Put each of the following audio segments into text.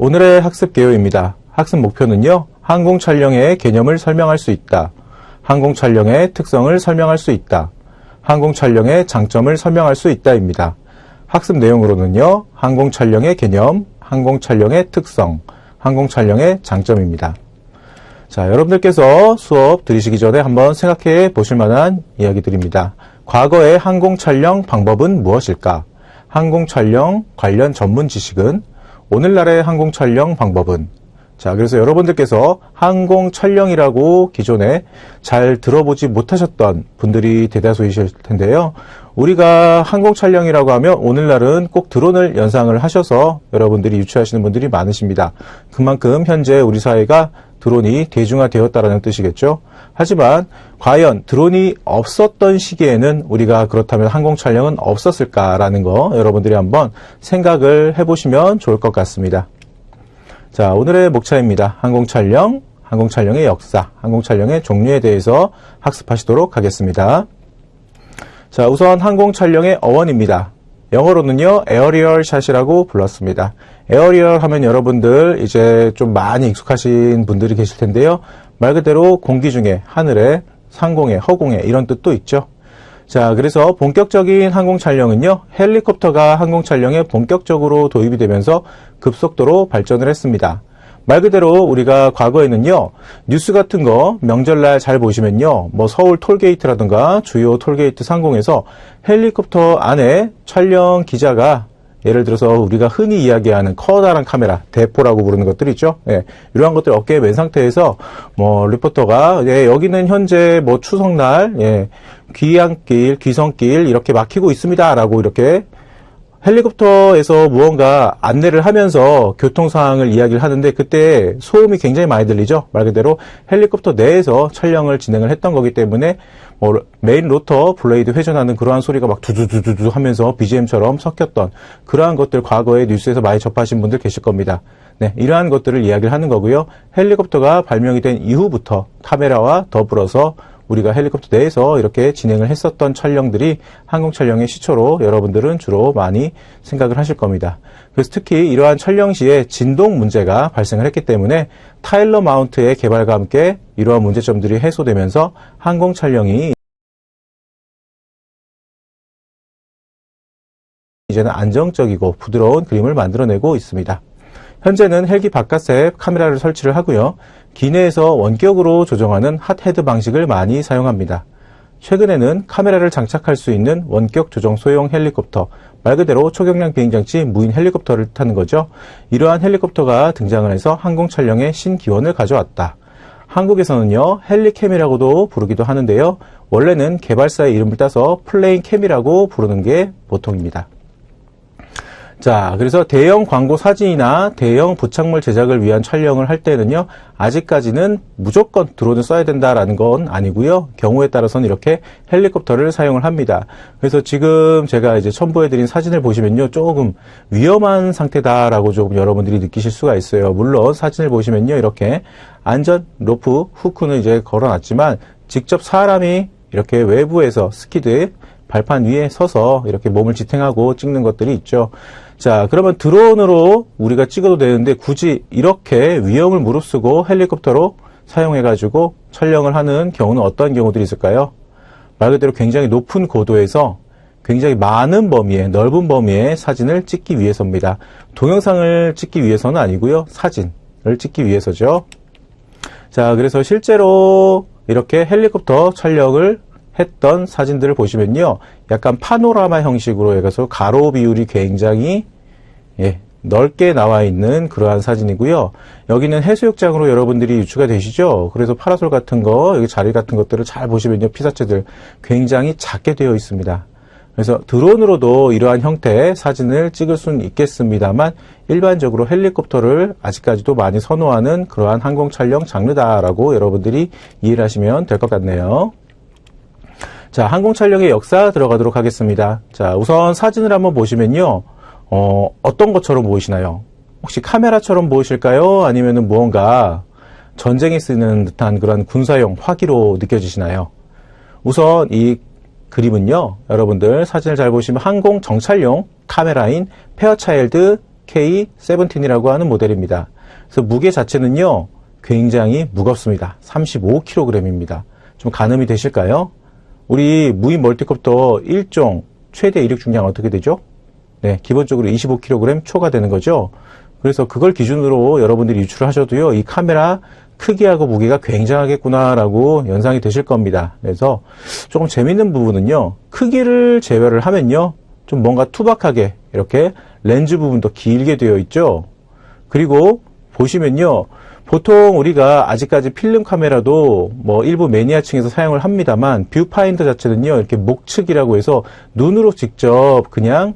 오늘의 학습 개요입니다. 학습 목표는요, 항공 촬영의 개념을 설명할 수 있다. 항공 촬영의 특성을 설명할 수 있다. 항공 촬영의 장점을 설명할 수 있다입니다. 학습 내용으로는요, 항공 촬영의 개념, 항공 촬영의 특성, 항공 촬영의 장점입니다. 자, 여러분들께서 수업 들으시기 전에 한번 생각해 보실 만한 이야기들입니다. 과거의 항공 촬영 방법은 무엇일까? 항공 촬영 관련 전문 지식은? 오늘날의 항공 촬영 방법은? 자, 그래서 여러분들께서 항공 촬영이라고 기존에 잘 들어보지 못하셨던 분들이 대다수이실 텐데요. 우리가 항공 촬영이라고 하면 오늘날은 꼭 드론을 연상을 하셔서 여러분들이 유추하시는 분들이 많으십니다. 그만큼 현재 우리 사회가 드론이 대중화되었다는 뜻이겠죠. 하지만 과연 드론이 없었던 시기에는 우리가 그렇다면 항공 촬영은 없었을까라는 거 여러분들이 한번 생각을 해보시면 좋을 것 같습니다. 자, 오늘의 목차입니다. 항공 촬영, 항공 촬영의 역사, 항공 촬영의 종류에 대해서 학습하시도록 하겠습니다. 자, 우선 항공 촬영의 어원입니다. 영어로는요, 에어리얼 샷이라고 불렀습니다. 에어리얼 하면 여러분들 이제 좀 많이 익숙하신 분들이 계실 텐데요. 말 그대로 공기 중에, 하늘에, 상공에, 허공에 이런 뜻도 있죠. 자, 그래서 본격적인 항공 촬영은요, 헬리콥터가 항공 촬영에 본격적으로 도입이 되면서 급속도로 발전을 했습니다. 말 그대로 우리가 과거에는요, 뉴스 같은 거 명절날 잘 보시면요, 뭐 서울 톨게이트라든가 주요 톨게이트 상공에서 헬리콥터 안에 촬영 기자가 예를 들어서 우리가 흔히 이야기하는 커다란 카메라, 대포라고 부르는 것들이 있죠. 예, 이러한 것들 어깨에 맨 상태에서 뭐 리포터가 여기는 현재 뭐 추석날 귀향길, 귀성길 이렇게 막히고 있습니다라고 이렇게 헬리콥터에서 무언가 안내를 하면서 교통 상황을 이야기를 하는데 그때 소음이 굉장히 많이 들리죠. 말 그대로 헬리콥터 내에서 촬영을 진행을 했던 거기 때문에 뭐 메인 로터 블레이드 회전하는 그러한 소리가 막 두두두두두 하면서 BGM처럼 섞였던 그러한 것들 과거에 뉴스에서 많이 접하신 분들 계실 겁니다. 네, 이러한 것들을 이야기를 하는 거고요. 헬리콥터가 발명이 된 이후부터 카메라와 더불어서 우리가 헬리콥터 내에서 이렇게 진행을 했었던 촬영들이 항공 촬영의 시초로 여러분들은 주로 많이 생각을 하실 겁니다. 그래서 특히 이러한 촬영 시에 진동 문제가 발생을 했기 때문에 타일러 마운트의 개발과 함께 이러한 문제점들이 해소되면서 항공 촬영이 이제는 안정적이고 부드러운 그림을 만들어내고 있습니다. 현재는 헬기 바깥에 카메라를 설치를 하고요. 기내에서 원격으로 조정하는 핫헤드 방식을 많이 사용합니다. 최근에는 카메라를 장착할 수 있는 원격 조정 소형 헬리콥터, 말 그대로 초경량 비행장치 무인 헬리콥터를 뜻하는 거죠. 이러한 헬리콥터가 등장을 해서 항공 촬영에 신기원을 가져왔다. 한국에서는요, 헬리캠이라고도 부르기도 하는데요. 원래는 개발사의 이름을 따서 플레인캠이라고 부르는 게 보통입니다. 자, 그래서 대형 광고 사진이나 대형 부착물 제작을 위한 촬영을 할 때는요, 아직까지는 무조건 드론을 써야 된다라는 건 아니고요. 경우에 따라서는 이렇게 헬리콥터를 사용을 합니다. 그래서 지금 제가 이제 첨부해드린 사진을 보시면요, 조금 위험한 상태다라고 조금 여러분들이 느끼실 수가 있어요. 물론 사진을 보시면요, 이렇게 안전 로프 후크는 이제 걸어놨지만 직접 사람이 이렇게 외부에서 스키드 발판 위에 서서 이렇게 몸을 지탱하고 찍는 것들이 있죠. 자, 그러면 드론으로 우리가 찍어도 되는데 굳이 이렇게 위험을 무릅쓰고 헬리콥터로 사용해가지고 촬영을 하는 경우는 어떤 경우들이 있을까요? 말 그대로 굉장히 높은 고도에서 굉장히 많은 범위에, 넓은 범위의 사진을 찍기 위해서입니다. 동영상을 찍기 위해서는 아니고요. 사진을 찍기 위해서죠. 자, 그래서 실제로 이렇게 헬리콥터 촬영을 했던 사진들을 보시면요, 약간 파노라마 형식으로 해서 가로 비율이 굉장히 넓게 나와 있는 그러한 사진이고요. 여기는 해수욕장으로 여러분들이 유추가 되시죠. 그래서 파라솔 같은 거, 여기 자리 같은 것들을 잘 보시면요, 피사체들 굉장히 작게 되어 있습니다. 그래서 드론으로도 이러한 형태의 사진을 찍을 수는 있겠습니다만 일반적으로 헬리콥터를 아직까지도 많이 선호하는 그러한 항공 촬영 장르다라고 여러분들이 이해를 하시면 될 것 같네요. 자, 항공 촬영의 역사 들어가도록 하겠습니다. 자, 우선 사진을 한번 보시면요, 어떤 것처럼 보이시나요? 혹시 카메라처럼 보이실까요? 아니면은 무언가 전쟁에 쓰는 듯한 그런 군사용 화기로 느껴지시나요? 우선 이 그림은요, 여러분들 사진을 잘 보시면 항공 정찰용 카메라인 페어차일드 K-17이라고 하는 모델입니다. 그래서 무게 자체는요, 굉장히 무겁습니다. 35kg입니다. 좀 가늠이 되실까요? 우리 무인 멀티콥터 1종 최대 이륙 중량 어떻게 되죠? 네, 기본적으로 25kg 초과되는 거죠. 그래서 그걸 기준으로 여러분들이 유출을 하셔도요, 이 카메라 크기하고 무게가 굉장하겠구나라고 연상이 되실 겁니다. 그래서 조금 재밌는 부분은요, 크기를 제외를 하면요, 좀 뭔가 투박하게 이렇게 렌즈 부분도 길게 되어 있죠. 그리고 보시면요, 보통 우리가 아직까지 필름 카메라도 뭐 일부 매니아층에서 사용을 합니다만, 뷰파인더 자체는요, 이렇게 목측이라고 해서 눈으로 직접 그냥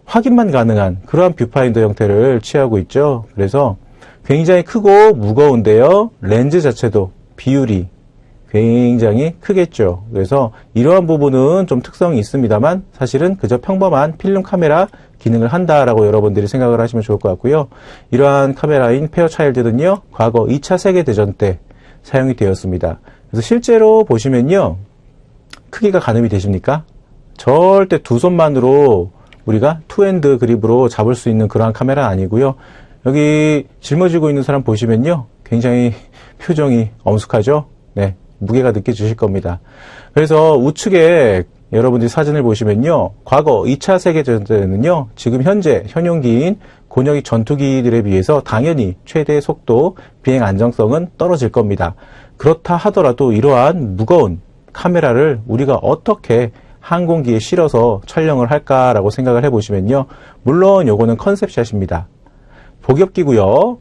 확인만 가능한 그러한 뷰파인더 형태를 취하고 있죠. 그래서 굉장히 크고 무거운데요, 렌즈 자체도 비율이 굉장히 크겠죠. 그래서 이러한 부분은 좀 특성이 있습니다만, 사실은 그저 평범한 필름 카메라 기능을 한다라고 여러분들이 생각을 하시면 좋을 것 같고요. 이러한 카메라인 페어차일드는요, 과거 2차 세계대전 때 사용이 되었습니다. 그래서 실제로 보시면요, 크기가 가늠이 되십니까? 절대 두 손만으로 우리가 투핸드 그립으로 잡을 수 있는 그러한 카메라는 아니고요. 여기 짊어지고 있는 사람 보시면요, 굉장히 표정이 엄숙하죠? 네, 무게가 느껴지실 겁니다. 그래서 우측에 여러분들이 사진을 보시면요, 과거 2차 세계대전 때는요, 지금 현재 현용기인 곤역이 전투기들에 비해서 당연히 최대 속도, 비행 안정성은 떨어질 겁니다. 그렇다 하더라도 이러한 무거운 카메라를 우리가 어떻게 항공기에 실어서 촬영을 할까라고 생각을 해보시면요, 물론 요거는 컨셉샷입니다. 복엽기고요,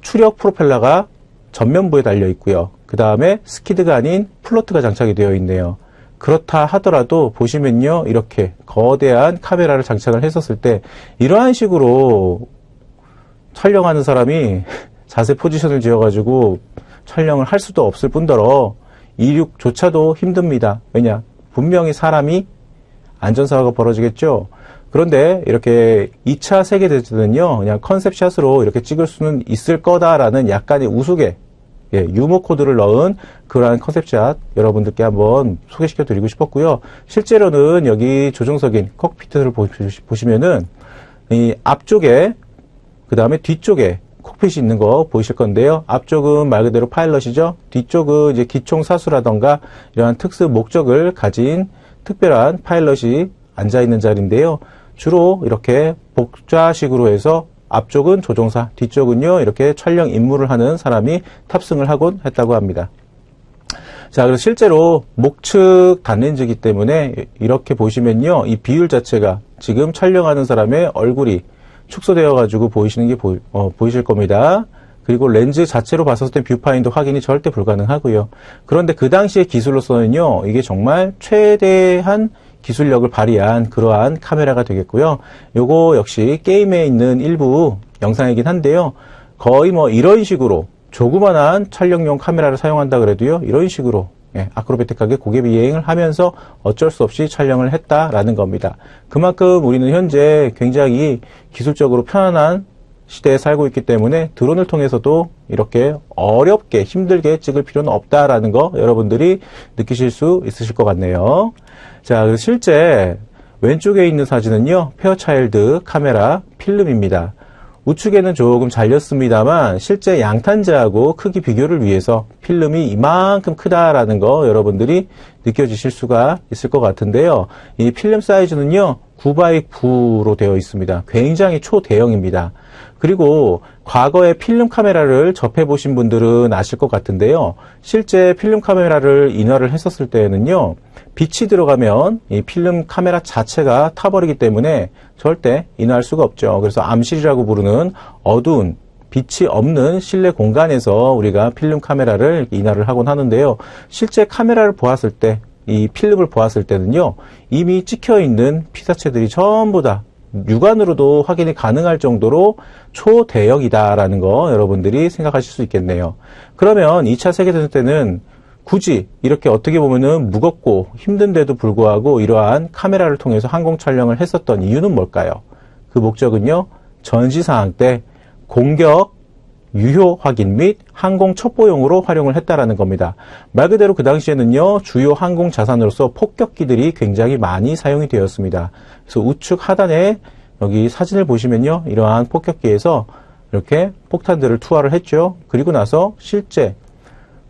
추력 프로펠러가 전면부에 달려 있고요, 그 다음에 스키드가 아닌 플로트가 장착이 되어 있네요. 그렇다 하더라도 보시면요, 이렇게 거대한 카메라를 장착을 했었을 때 이러한 식으로 촬영하는 사람이 자세 포지션을 지어가지고 촬영을 할 수도 없을 뿐더러 이륙조차도 힘듭니다. 왜냐? 분명히 사람이 안전사고가 벌어지겠죠. 그런데 이렇게 2차 세계대전은요, 그냥 컨셉샷으로 이렇게 찍을 수는 있을 거다라는 약간의 우스개, 유머 코드를 넣은 그러한 컨셉샷 여러분들께 한번 소개시켜 드리고 싶었고요. 실제로는 여기 조종석인 콕피트를 보시면은 이 앞쪽에, 그 다음에 뒤쪽에 콕핏이 있는 거 보이실 건데요. 앞쪽은 말 그대로 파일럿이죠. 뒤쪽은 이제 기총 사수라던가 이러한 특수 목적을 가진 특별한 파일럿이 앉아 있는 자리인데요. 주로 이렇게 복좌식으로 해서 앞쪽은 조종사, 뒤쪽은요, 이렇게 촬영 임무를 하는 사람이 탑승을 하곤 했다고 합니다. 자, 그래서 실제로 목측 단렌즈이기 때문에 이렇게 보시면요, 이 비율 자체가 지금 촬영하는 사람의 얼굴이 축소되어 가지고 보이시는 게 보이실 겁니다. 그리고 렌즈 자체로 봤을 때 뷰파인더 확인이 절대 불가능하고요. 그런데 그 당시의 기술로서는요, 이게 정말 최대한 기술력을 발휘한 그러한 카메라가 되겠고요. 요거 역시 게임에 있는 일부 영상이긴 한데요, 거의 뭐 이런 식으로 조그만한 촬영용 카메라를 사용한다 그래도요, 이런 식으로 아크로바틱하게 고개 비행을 하면서 어쩔 수 없이 촬영을 했다라는 겁니다. 그만큼 우리는 현재 굉장히 기술적으로 편안한 시대에 살고 있기 때문에 드론을 통해서도 이렇게 어렵게 힘들게 찍을 필요는 없다라는 거 여러분들이 느끼실 수 있으실 것 같네요. 자, 그래서 실제 왼쪽에 있는 사진은요, 페어차일드 카메라 필름입니다. 우측에는 조금 잘렸습니다만 실제 양탄자하고 크기 비교를 위해서 필름이 이만큼 크다라는 거 여러분들이 느껴지실 수가 있을 것 같은데요. 이 필름 사이즈는요, 9x9로 되어 있습니다. 굉장히 초대형입니다. 그리고 과거에 필름 카메라를 접해보신 분들은 아실 것 같은데요, 실제 필름 카메라를 인화를 했었을 때에는요, 빛이 들어가면 이 필름 카메라 자체가 타버리기 때문에 절대 인화할 수가 없죠. 그래서 암실이라고 부르는 어두운 빛이 없는 실내 공간에서 우리가 필름 카메라를 인화를 하곤 하는데요, 실제 카메라를 보았을 때, 이 필름을 보았을 때는요, 이미 찍혀있는 피사체들이 전부 다 육안으로도 확인이 가능할 정도로 초대형이다라는 거 여러분들이 생각하실 수 있겠네요. 그러면 2차 세계대전 때는 굳이 이렇게 어떻게 보면은 무겁고 힘든데도 불구하고 이러한 카메라를 통해서 항공 촬영을 했었던 이유는 뭘까요? 그 목적은요, 전시상황 때 공격 유효 확인 및 항공 첩보용으로 활용을 했다라는 겁니다. 말 그대로 그 당시에는요, 주요 항공 자산으로서 폭격기들이 굉장히 많이 사용이 되었습니다. 그래서 우측 하단에 여기 사진을 보시면요. 이러한 폭격기에서 이렇게 폭탄들을 투하를 했죠. 그리고 나서 실제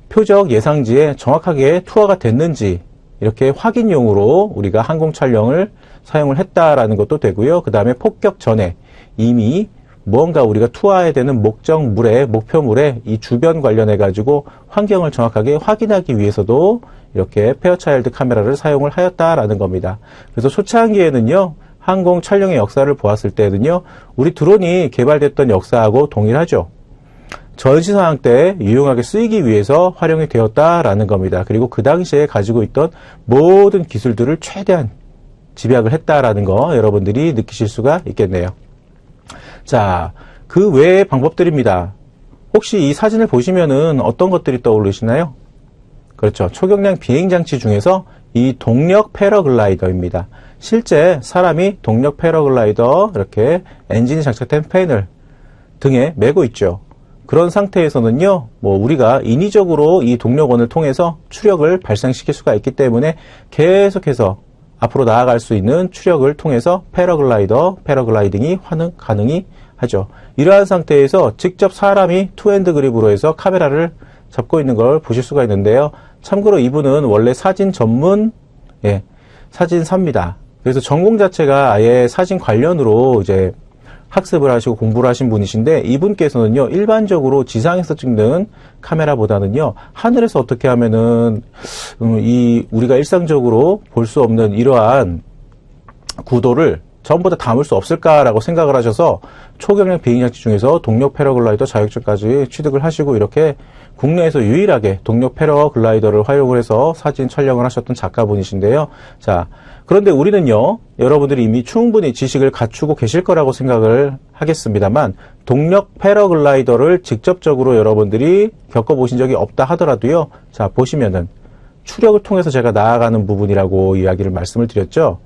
표적 예상지에 정확하게 투하가 됐는지 이렇게 확인용으로 우리가 항공 촬영을 사용을 했다라는 것도 되고요. 그 다음에 폭격 전에 이미 무언가 우리가 투하해야 되는 목적물에, 목표물에 이 주변 관련해 가지고 환경을 정확하게 확인하기 위해서도 이렇게 페어차일드 카메라를 사용을 하였다라는 겁니다. 그래서 초창기에는요, 항공 촬영의 역사를 보았을 때는요, 우리 드론이 개발됐던 역사하고 동일하죠. 전시 상황 때 유용하게 쓰이기 위해서 활용이 되었다라는 겁니다. 그리고 그 당시에 가지고 있던 모든 기술들을 최대한 집약을 했다라는 거 여러분들이 느끼실 수가 있겠네요. 자, 그 외의 방법들입니다. 혹시 이 사진을 보시면은 어떤 것들이 떠오르시나요? 그렇죠. 초경량 비행장치 중에서 이 동력 패러글라이더입니다. 실제 사람이 동력 패러글라이더 이렇게 엔진이 장착된 팬을 등에 메고 있죠. 그런 상태에서는요, 우리가 인위적으로 이 동력원을 통해서 추력을 발생시킬 수가 있기 때문에 계속해서 앞으로 나아갈 수 있는 추력을 통해서 패러글라이딩이 가능이 하죠. 이러한 상태에서 직접 사람이 투핸드 그립으로 해서 카메라를 잡고 있는 걸 보실 수가 있는데요. 참고로 이분은 원래 사진 전문, 사진사입니다. 그래서 전공 자체가 아예 사진 관련으로 이제 학습을 하시고 공부를 하신 분이신데, 이분께서는요, 일반적으로 지상에서 찍는 카메라보다는요, 하늘에서 어떻게 하면은, 우리가 일상적으로 볼 수 없는 이러한 구도를 전부 다 담을 수 없을까라고 생각을 하셔서 초경량 비행장치 중에서 동력 패러글라이더 자격증까지 취득을 하시고 이렇게 국내에서 유일하게 동력 패러글라이더를 활용을 해서 사진 촬영을 하셨던 작가분이신데요. 자, 그런데 우리는요, 여러분들이 이미 충분히 지식을 갖추고 계실 거라고 생각을 하겠습니다만, 동력 패러글라이더를 직접적으로 여러분들이 겪어보신 적이 없다 하더라도요, 자, 보시면은 추력을 통해서 제가 나아가는 부분이라고 이야기를 말씀을 드렸죠.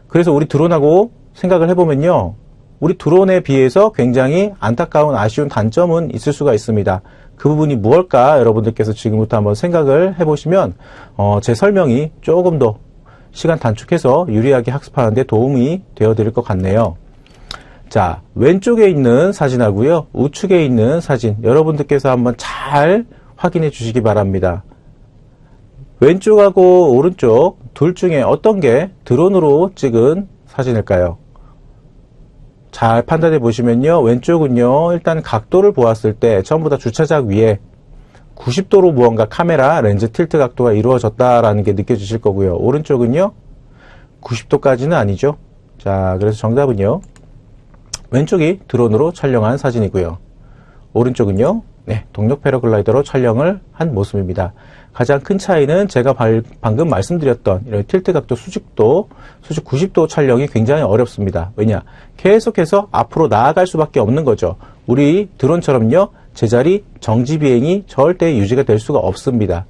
그래서 우리 드론하고 생각을 해보면요, 우리 드론에 비해서 굉장히 안타까운 아쉬운 단점은 있을 수가 있습니다. 그 부분이 무엇일까 여러분들께서 지금부터 한번 생각을 해보시면 제 설명이 조금 더 시간 단축해서 유리하게 학습하는 데 도움이 되어드릴 것 같네요. 자, 왼쪽에 있는 사진하고요, 우측에 있는 사진 여러분들께서 한번 잘 확인해 주시기 바랍니다. 왼쪽하고 오른쪽 둘 중에 어떤 게 드론으로 찍은 사진일까요? 잘 판단해 보시면요, 왼쪽은요, 일단 각도를 보았을 때 전부 다 주차장 위에 90도로 무언가 카메라 렌즈 틸트 각도가 이루어졌다라는 게 느껴지실 거고요. 오른쪽은요, 90도까지는 아니죠. 자, 그래서 정답은요, 왼쪽이 드론으로 촬영한 사진이고요. 오른쪽은요, 동력 패러글라이더로 촬영을 한 모습입니다. 가장 큰 차이는 제가 방금 말씀드렸던 이런 틸트 각도, 수직 90도 촬영이 굉장히 어렵습니다. 왜냐? 계속해서 앞으로 나아갈 수밖에 없는 거죠. 우리 드론처럼요, 제자리 정지 비행이 절대 유지가 될 수가 없습니다.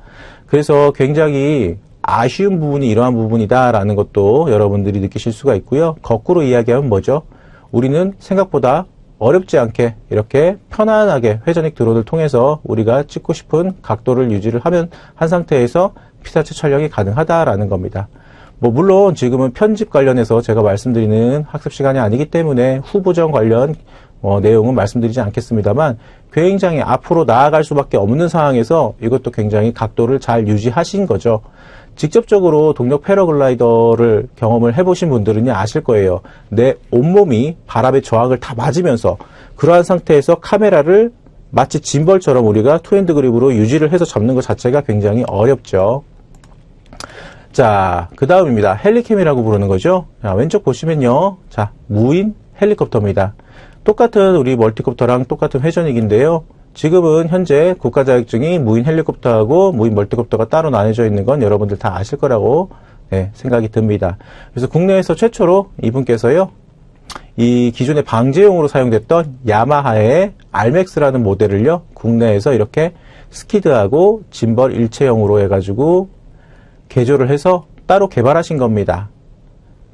그래서 굉장히 아쉬운 부분이 이러한 부분이다라는 것도 여러분들이 느끼실 수가 있고요. 거꾸로 이야기하면 뭐죠? 우리는 생각보다 어렵지 않게 이렇게 편안하게 회전익 드론을 통해서 우리가 찍고 싶은 각도를 유지를 하면 한 상태에서 피사체 촬영이 가능하다라는 겁니다. 물론 지금은 편집 관련해서 제가 말씀드리는 학습 시간이 아니기 때문에 후보정 관련 내용은 말씀드리지 않겠습니다만, 굉장히 앞으로 나아갈 수밖에 없는 상황에서 이것도 굉장히 각도를 잘 유지하신 거죠. 직접적으로 동력 패러글라이더를 경험을 해보신 분들은 아실 거예요. 내 온몸이 바람의 저항을 다 맞으면서 그러한 상태에서 카메라를 마치 짐벌처럼 우리가 투핸드 그립으로 유지를 해서 잡는 것 자체가 굉장히 어렵죠. 자, 그 다음입니다. 헬리캠이라고 부르는 거죠. 자, 왼쪽 보시면요, 자, 무인 헬리콥터입니다. 똑같은 우리 멀티콥터랑 똑같은 회전익인데요. 지금은 현재 국가 자격증이 무인 헬리콥터하고 무인 멀티콥터가 따로 나뉘어져 있는 건 여러분들 다 아실 거라고 생각이 듭니다. 그래서 국내에서 최초로 이분께서요, 이 기존의 방제용으로 사용됐던 야마하의 알맥스라는 모델을요, 국내에서 이렇게 스키드하고 짐벌 일체형으로 해가지고 개조를 해서 따로 개발하신 겁니다.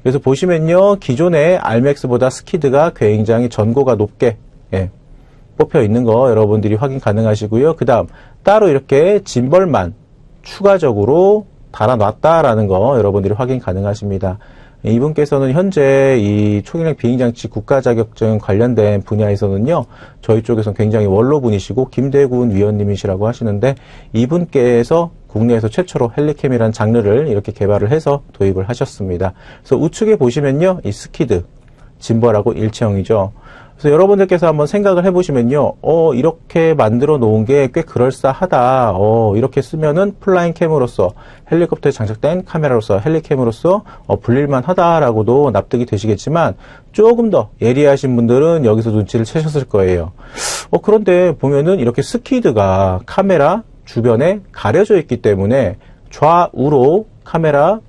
그래서 보시면요, 기존의 알맥스보다 스키드가 굉장히 전고가 높게 뽑혀 있는 거 여러분들이 확인 가능하시고요. 그 다음 따로 이렇게 짐벌만 추가적으로 달아놨다라는 거 여러분들이 확인 가능하십니다. 이분께서는 현재 이 초기력 비행장치 국가 자격증 관련된 분야에서는요, 저희 쪽에서는 굉장히 원로분이시고 김대군 위원님이시라고 하시는데, 이분께서 국내에서 최초로 헬리캠이라는 장르를 이렇게 개발을 해서 도입을 하셨습니다. 그래서 우측에 보시면요, 이 스키드, 짐벌하고 일체형이죠. 그래서 여러분들께서 한번 생각을 해보시면요, 이렇게 만들어 놓은 게 꽤 그럴싸하다. 이렇게 쓰면은 플라잉 캠으로서, 헬리콥터에 장착된 카메라로서, 헬리캠으로서, 불릴만 하다라고도 납득이 되시겠지만, 조금 더 예리하신 분들은 여기서 눈치를 채셨을 거예요. 그런데 보면은 이렇게 스키드가 카메라 주변에 가려져 있기 때문에 좌우로 카메라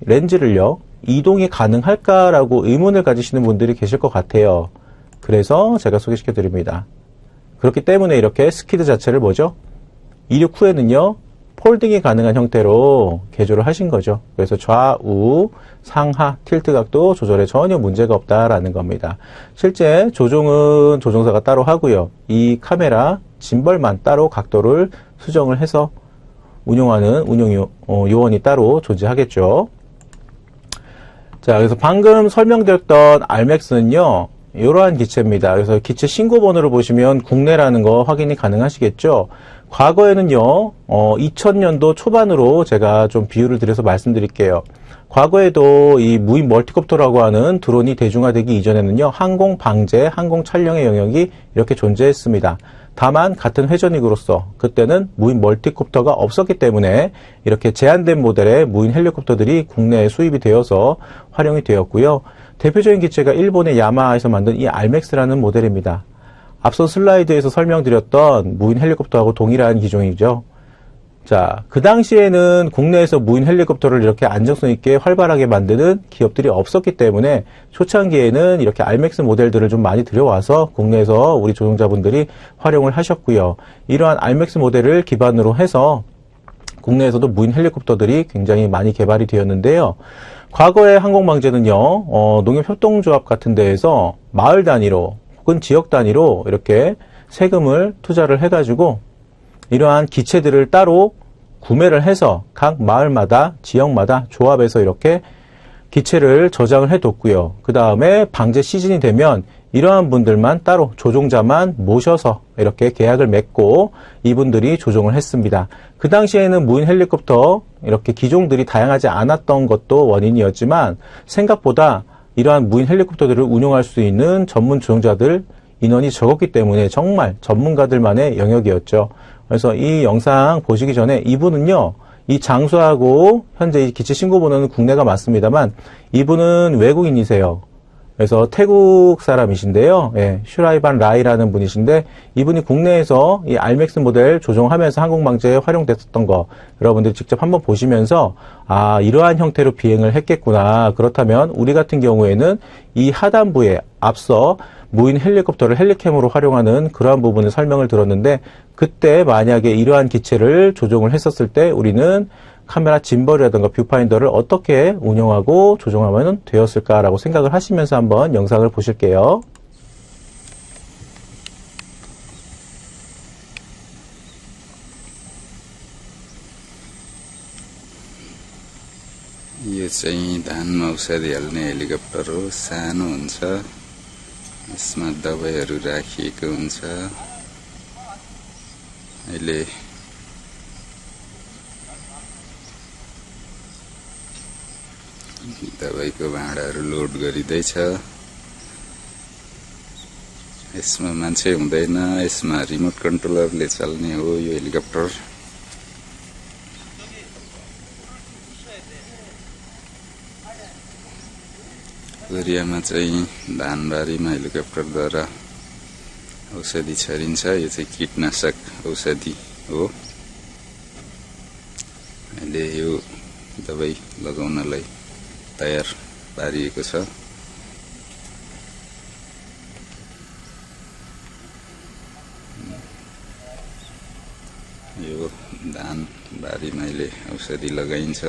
렌즈를요, 이동이 가능할까라고 의문을 가지시는 분들이 계실 것 같아요. 그래서 제가 소개시켜 드립니다. 그렇기 때문에 이렇게 스키드 자체를 뭐죠? 이륙 후에는요, 폴딩이 가능한 형태로 개조를 하신 거죠. 그래서 좌우, 상하, 틸트 각도 조절에 전혀 문제가 없다라는 겁니다. 실제 조종은 조종사가 따로 하고요. 이 카메라 짐벌만 따로 각도를 수정을 해서 운용하는 운용 요원이 따로 존재하겠죠. 자, 그래서 방금 설명드렸던 알맥스는요, 이러한 기체입니다. 그래서 기체 신고번호를 보시면 국내라는 거 확인이 가능하시겠죠. 과거에는요, 2000년도 초반으로 제가 좀 비유를 드려서 말씀드릴게요. 과거에도 이 무인 멀티콥터라고 하는 드론이 대중화되기 이전에는요, 항공 방제, 항공 촬영의 영역이 이렇게 존재했습니다. 다만 같은 회전익으로서 그때는 무인 멀티콥터가 없었기 때문에 이렇게 제한된 모델의 무인 헬리콥터들이 국내에 수입이 되어서 활용이 되었고요. 대표적인 기체가 일본의 야마하에서 만든 이 알맥스라는 모델입니다. 앞선 슬라이드에서 설명드렸던 무인 헬리콥터하고 동일한 기종이죠. 자, 그 당시에는 국내에서 무인 헬리콥터를 이렇게 안정성 있게 활발하게 만드는 기업들이 없었기 때문에 초창기에는 이렇게 알맥스 모델들을 좀 많이 들여와서 국내에서 우리 조종자분들이 활용을 하셨고요. 이러한 알맥스 모델을 기반으로 해서 국내에서도 무인 헬리콥터들이 굉장히 많이 개발이 되었는데요. 과거의 항공방제는요, 농협협동조합 같은 데에서 마을 단위로 혹은 지역 단위로 이렇게 세금을 투자를 해가지고 이러한 기체들을 따로 구매를 해서 각 마을마다 지역마다 조합해서 이렇게 기체를 저장을 해뒀고요. 그 다음에 방제 시즌이 되면 이러한 분들만 따로 조종자만 모셔서 이렇게 계약을 맺고 이분들이 조종을 했습니다. 그 당시에는 무인 헬리콥터 이렇게 기종들이 다양하지 않았던 것도 원인이었지만 생각보다 이러한 무인 헬리콥터들을 운용할 수 있는 전문 조종자들 인원이 적었기 때문에 정말 전문가들만의 영역이었죠. 그래서 이 영상 보시기 전에 이분은요, 이 장소하고 현재 이 기체 신고번호는 국내가 맞습니다만 이분은 외국인이세요. 그래서 태국 사람이신데요. 예, 슈라이반 라이라는 분이신데 이분이 국내에서 이 알맥스 모델 조종하면서 항공방제에 활용됐었던 거 여러분들이 직접 한번 보시면서 이러한 형태로 비행을 했겠구나. 그렇다면 우리 같은 경우에는 이 하단부에 앞서 무인 헬리콥터를 헬리캠으로 활용하는 그러한 부분을 설명을 들었는데 그때 만약에 이러한 기체를 조종을 했었을 때 우리는 카메라 짐벌이라든가 뷰파인더를 어떻게 운영하고 조종하면 되었을까라고 생각을 하시면서 한번 영상을 보실게요. यो चाहिँ धानमा औषधि हाल्ने हेलिकप्टर हो। सानो हुन्छ, यसमा दबाईहरू राखिएको हुन्छ। अहिले दबाईको भाँडाहरू लोड गरिँदैछ। यसमा मान्छे हुँदैन, यसमा रिमोट कन्ट्रोलरले चल्ने हो यो हेलिकप्टर। एरियामा चाहिँ धानबारीमा हेलिकप्टरद्वारा औषधि छरिन्छ। यो चाहिँ कीटनाशक औषधि हो। अहिले यो दबाई लगाउनलाई तयार पारिएको छ। यो धान बारीमा अहिले औषधि लगाइन्छ।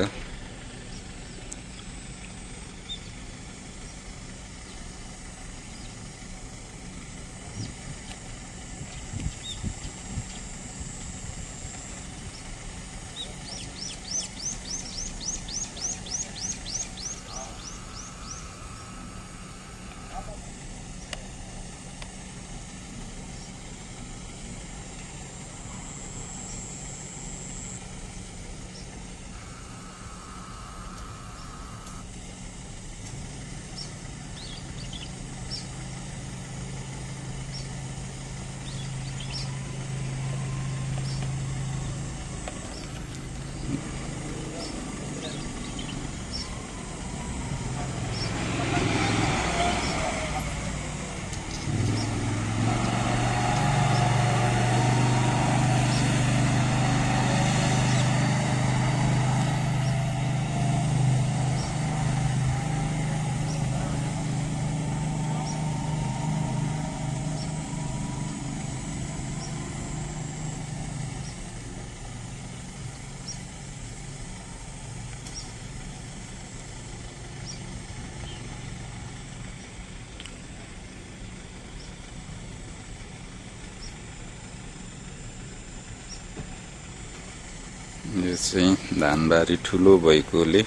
यो चाहिँ धानबारी ठुलो भएकोले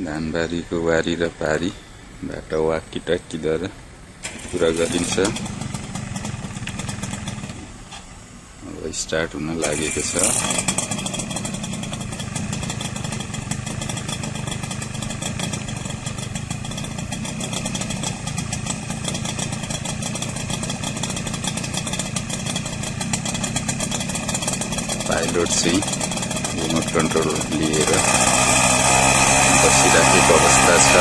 धानबारीको वारी र पारीबाट वाकी-टाकीद्वारा कुरा गरिन्छ। अब स्टार्ट हुन लागेको छ। पाइलट चाहिँ रिमोट कन्ट्रोल लिएर बसिराखेको अवस्था छ।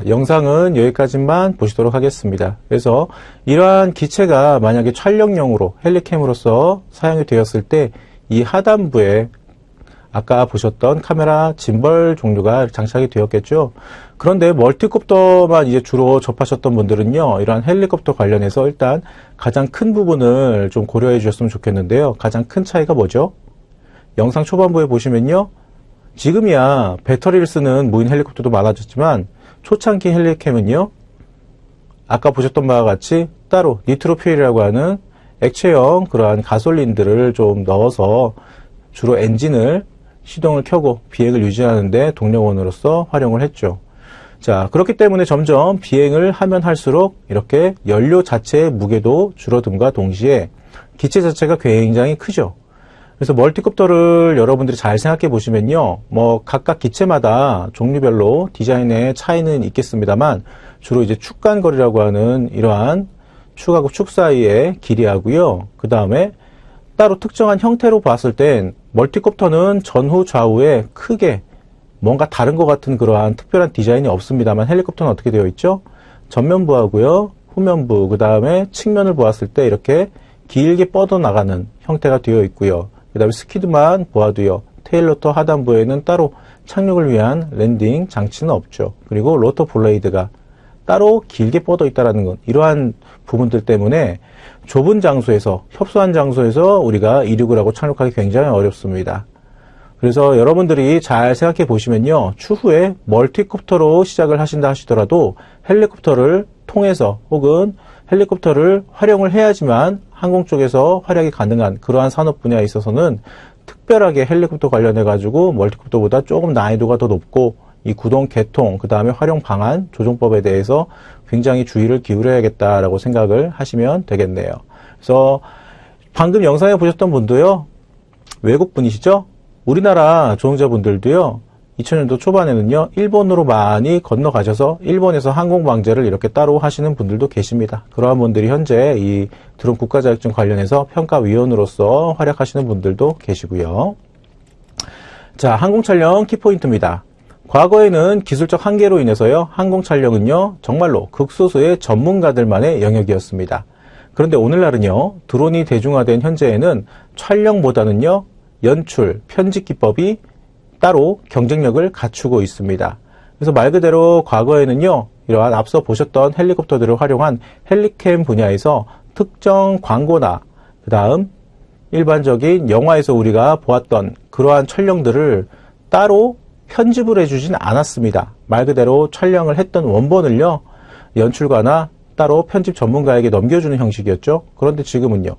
영상은 여기까지만 보시도록 하겠습니다. 그래서 이러한 기체가 만약에 촬영용으로 헬리캠으로서 사용이 되었을 때 이 하단부에 아까 보셨던 카메라 짐벌 종류가 장착이 되었겠죠. 그런데 멀티콥터만 이제 주로 접하셨던 분들은요, 이러한 헬리콥터 관련해서 일단 가장 큰 부분을 좀 고려해 주셨으면 좋겠는데요. 가장 큰 차이가 뭐죠? 영상 초반부에 보시면요, 지금이야 배터리를 쓰는 무인 헬리콥터도 많아졌지만 초창기 헬리캠은요, 아까 보셨던 바와 같이 따로 니트로퓨엘이라고 하는 액체형 그러한 가솔린들을 좀 넣어서 주로 엔진을 시동을 켜고 비행을 유지하는데 동력원으로서 활용을 했죠. 자, 그렇기 때문에 점점 비행을 하면 할수록 이렇게 연료 자체의 무게도 줄어듦과 동시에 기체 자체가 굉장히 크죠. 그래서 멀티콥터를 여러분들이 잘 생각해 보시면요, 뭐 각각 기체마다 종류별로 디자인의 차이는 있겠습니다만 주로 이제 축간거리라고 하는 이러한 축하고 축 사이의 길이하고요, 그 다음에 따로 특정한 형태로 봤을 땐 멀티콥터는 전후 좌우에 크게 뭔가 다른 것 같은 그러한 특별한 디자인이 없습니다만 헬리콥터는 어떻게 되어 있죠? 전면부하고요, 후면부, 그 다음에 측면을 보았을 때 이렇게 길게 뻗어나가는 형태가 되어 있고요. 그 다음에 스키드만 보아도요, 테일로터 하단부에는 따로 착륙을 위한 랜딩 장치는 없죠. 그리고 로터 블레이드가 따로 길게 뻗어 있다는 것, 이러한 부분들 때문에 좁은 장소에서, 협소한 장소에서 우리가 이륙을 하고 착륙하기 굉장히 어렵습니다. 그래서 여러분들이 잘 생각해 보시면요, 추후에 멀티콥터로 시작을 하신다 하시더라도 헬리콥터를 통해서 혹은 헬리콥터를 활용을 해야지만 항공 쪽에서 활약이 가능한 그러한 산업 분야에 있어서는 특별하게 헬리콥터 관련해 가지고 멀티콥터보다 조금 난이도가 더 높고 이 구동 개통, 그 다음에 활용 방안, 조종법에 대해서 굉장히 주의를 기울여야겠다라고 생각을 하시면 되겠네요. 그래서 방금 영상에 보셨던 분도요, 외국 분이시죠? 우리나라 조종자분들도요, 2000년도 초반에는요, 일본으로 많이 건너가셔서 일본에서 항공 방제를 이렇게 따로 하시는 분들도 계십니다. 그러한 분들이 현재 이 드론 국가 자격증 관련해서 평가위원으로서 활약하시는 분들도 계시고요. 자, 항공 촬영 키포인트입니다. 과거에는 기술적 한계로 인해서요, 항공 촬영은요, 정말로 극소수의 전문가들만의 영역이었습니다. 그런데 오늘날은요, 드론이 대중화된 현재에는 촬영보다는요, 연출, 편집 기법이 따로 경쟁력을 갖추고 있습니다. 그래서 말 그대로 과거에는요, 이러한 앞서 보셨던 헬리콥터들을 활용한 헬리캠 분야에서 특정 광고나 그 다음 일반적인 영화에서 우리가 보았던 그러한 촬영들을 따로 편집을 해주진 않았습니다. 말 그대로 촬영을 했던 원본을요, 연출가나 따로 편집 전문가에게 넘겨주는 형식이었죠. 그런데 지금은요,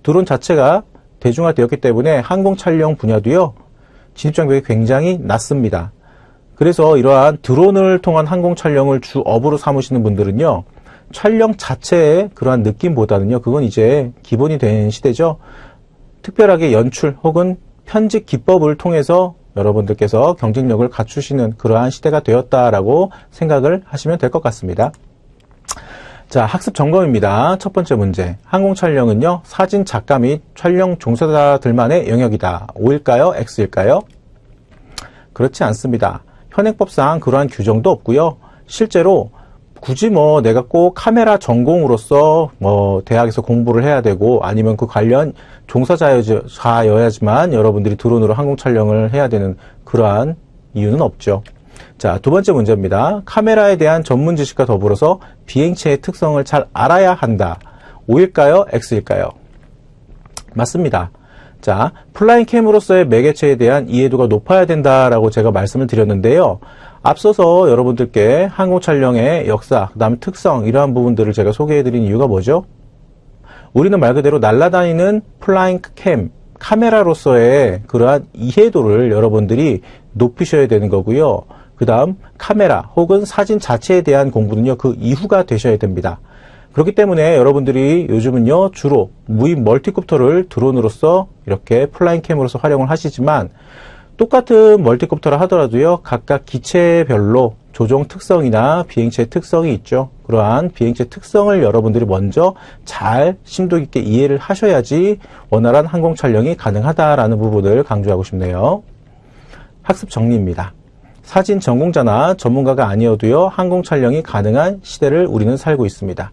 드론 자체가 대중화되었기 때문에 항공 촬영 분야도요, 진입장벽이 굉장히 낮습니다. 그래서 이러한 드론을 통한 항공 촬영을 주업으로 삼으시는 분들은요, 촬영 자체의 그러한 느낌보다는요, 그건 이제 기본이 된 시대죠. 특별하게 연출 혹은 편집 기법을 통해서 여러분들께서 경쟁력을 갖추시는 그러한 시대가 되었다라고 생각을 하시면 될 것 같습니다. 자, 학습 점검입니다. 첫 번째 문제. 항공 촬영은요, 사진 작가 및 촬영 종사자들만의 영역이다. O일까요? X일까요? 그렇지 않습니다. 현행법상 그러한 규정도 없고요. 실제로 굳이 내가 꼭 카메라 전공으로서 대학에서 공부를 해야 되고 아니면 그 관련 종사자여야지만 여러분들이 드론으로 항공 촬영을 해야 되는 그러한 이유는 없죠. 자, 두 번째 문제입니다. 카메라에 대한 전문 지식과 더불어서 비행체의 특성을 잘 알아야 한다. O일까요? X일까요? 맞습니다. 자, 플라잉 캠으로서의 매개체에 대한 이해도가 높아야 된다라고 제가 말씀을 드렸는데요. 앞서서 여러분들께 항공 촬영의 역사, 그 다음 특성 이러한 부분들을 제가 소개해드린 이유가 뭐죠? 우리는 말 그대로 날아다니는 플라잉 캠, 카메라로서의 그러한 이해도를 여러분들이 높이셔야 되는 거고요. 그 다음 카메라 혹은 사진 자체에 대한 공부는요, 그 이후가 되셔야 됩니다. 그렇기 때문에 여러분들이 요즘은요, 주로 무인 멀티콥터를 드론으로서 이렇게 플라잉 캠으로서 활용을 하시지만 똑같은 멀티콥터라 하더라도요, 각각 기체별로 조종 특성이나 비행체 특성이 있죠. 그러한 비행체 특성을 여러분들이 먼저 잘 심도 깊게 이해를 하셔야지 원활한 항공 촬영이 가능하다라는 부분을 강조하고 싶네요. 학습 정리입니다. 사진 전공자나 전문가가 아니어도요, 항공 촬영이 가능한 시대를 우리는 살고 있습니다.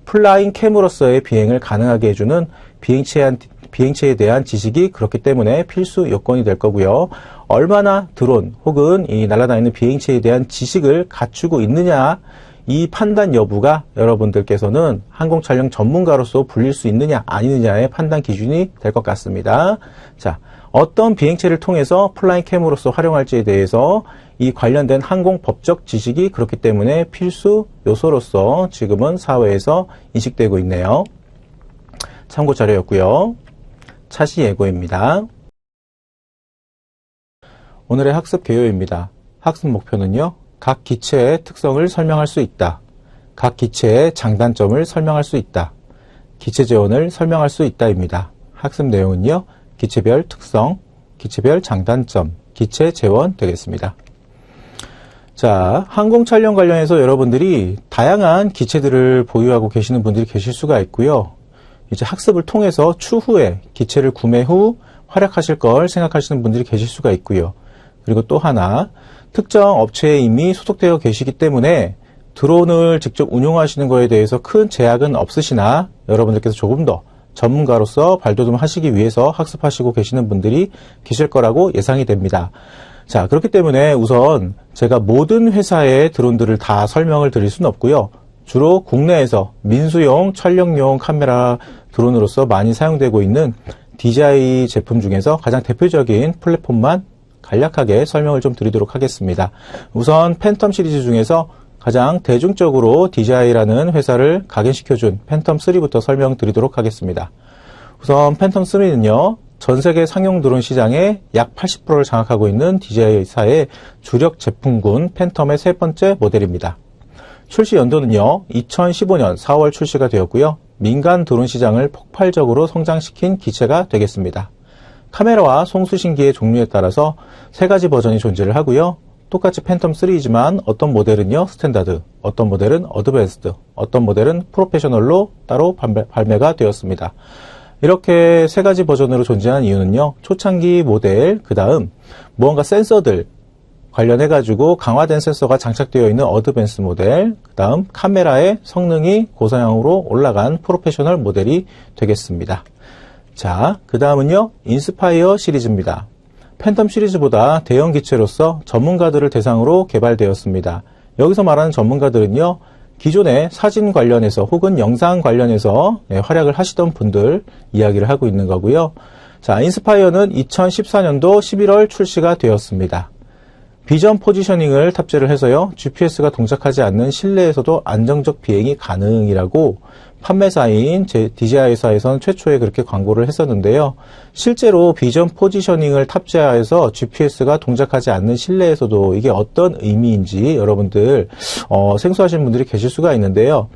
플라잉 캠으로서의 비행을 가능하게 해주는 비행체에 대한 지식이 그렇기 때문에 필수 요건이 될 거고요. 얼마나 드론 혹은 이 날아다니는 비행체에 대한 지식을 갖추고 있느냐, 이 판단 여부가 여러분들께서는 항공 촬영 전문가로서 불릴 수 있느냐 아니느냐의 판단 기준이 될 것 같습니다. 자, 어떤 비행체를 통해서 플라잉 캠으로서 활용할지에 대해서 이 관련된 항공 법적 지식이 그렇기 때문에 필수 요소로서 지금은 사회에서 인식되고 있네요. 참고 자료였고요. 차시 예고입니다. 오늘의 학습 개요입니다. 학습 목표는요, 각 기체의 특성을 설명할 수 있다. 각 기체의 장단점을 설명할 수 있다. 기체 재원을 설명할 수 있다입니다. 학습 내용은요, 기체별 특성, 기체별 장단점, 기체 재원 되겠습니다. 자, 항공 촬영 관련해서 여러분들이 다양한 기체들을 보유하고 계시는 분들이 계실 수가 있고요. 이제 학습을 통해서 추후에 기체를 구매 후 활약하실 걸 생각하시는 분들이 계실 수가 있고요. 그리고 또 하나, 특정 업체에 이미 소속되어 계시기 때문에 드론을 직접 운용하시는 거에 대해서 큰 제약은 없으시나 여러분들께서 조금 더 전문가로서 발돋움을 하시기 위해서 학습하시고 계시는 분들이 계실 거라고 예상이 됩니다. 자, 그렇기 때문에 우선 제가 모든 회사의 드론들을 다 설명을 드릴 수는 없고요. 주로 국내에서 민수용 촬영용 카메라 드론으로서 많이 사용되고 있는 DJI 제품 중에서 가장 대표적인 플랫폼만 간략하게 설명을 좀 드리도록 하겠습니다. 우선 팬텀 시리즈 중에서 가장 대중적으로 DJI라는 회사를 각인시켜준 팬텀3부터 설명드리도록 하겠습니다. 우선 팬텀3는요, 전 세계 상용 드론 시장의 약 80%를 장악하고 있는 DJI사의 주력 제품군 팬텀의 세 번째 모델입니다. 출시 연도는요, 2015년 4월 출시가 되었고요. 민간 드론 시장을 폭발적으로 성장시킨 기체가 되겠습니다. 카메라와 송수신기의 종류에 따라서 세 가지 버전이 존재를 하고요. 똑같이 팬텀 3이지만 어떤 모델은요 스탠다드, 어떤 모델은 어드밴스드, 어떤 모델은 프로페셔널로 따로 발매가 되었습니다. 이렇게 세 가지 버전으로 존재한 이유는요, 초창기 모델, 그 다음 무언가 센서들 관련해가지고 강화된 센서가 장착되어 있는 어드밴스 모델, 그 다음 카메라의 성능이 고사양으로 올라간 프로페셔널 모델이 되겠습니다. 자, 그 다음은요, 인스파이어 시리즈입니다. 팬텀 시리즈보다 대형 기체로서 전문가들을 대상으로 개발되었습니다. 여기서 말하는 전문가들은요, 기존에 사진 관련해서 혹은 영상 관련해서 활약을 하시던 분들 이야기를 하고 있는 거고요. 자, 인스파이어는 2014년도 11월 출시가 되었습니다. 비전 포지셔닝을 탑재를 해서요, GPS가 동작하지 않는 실내에서도 안정적 비행이 가능이라고 판매사인 DJI사에서는 최초에 그렇게 광고를 했었는데요. 실제로 비전 포지셔닝을 탑재해서 GPS가 동작하지 않는 실내에서도 이게 어떤 의미인지 여러분들 생소하신 분들이 계실 수가 있는데요.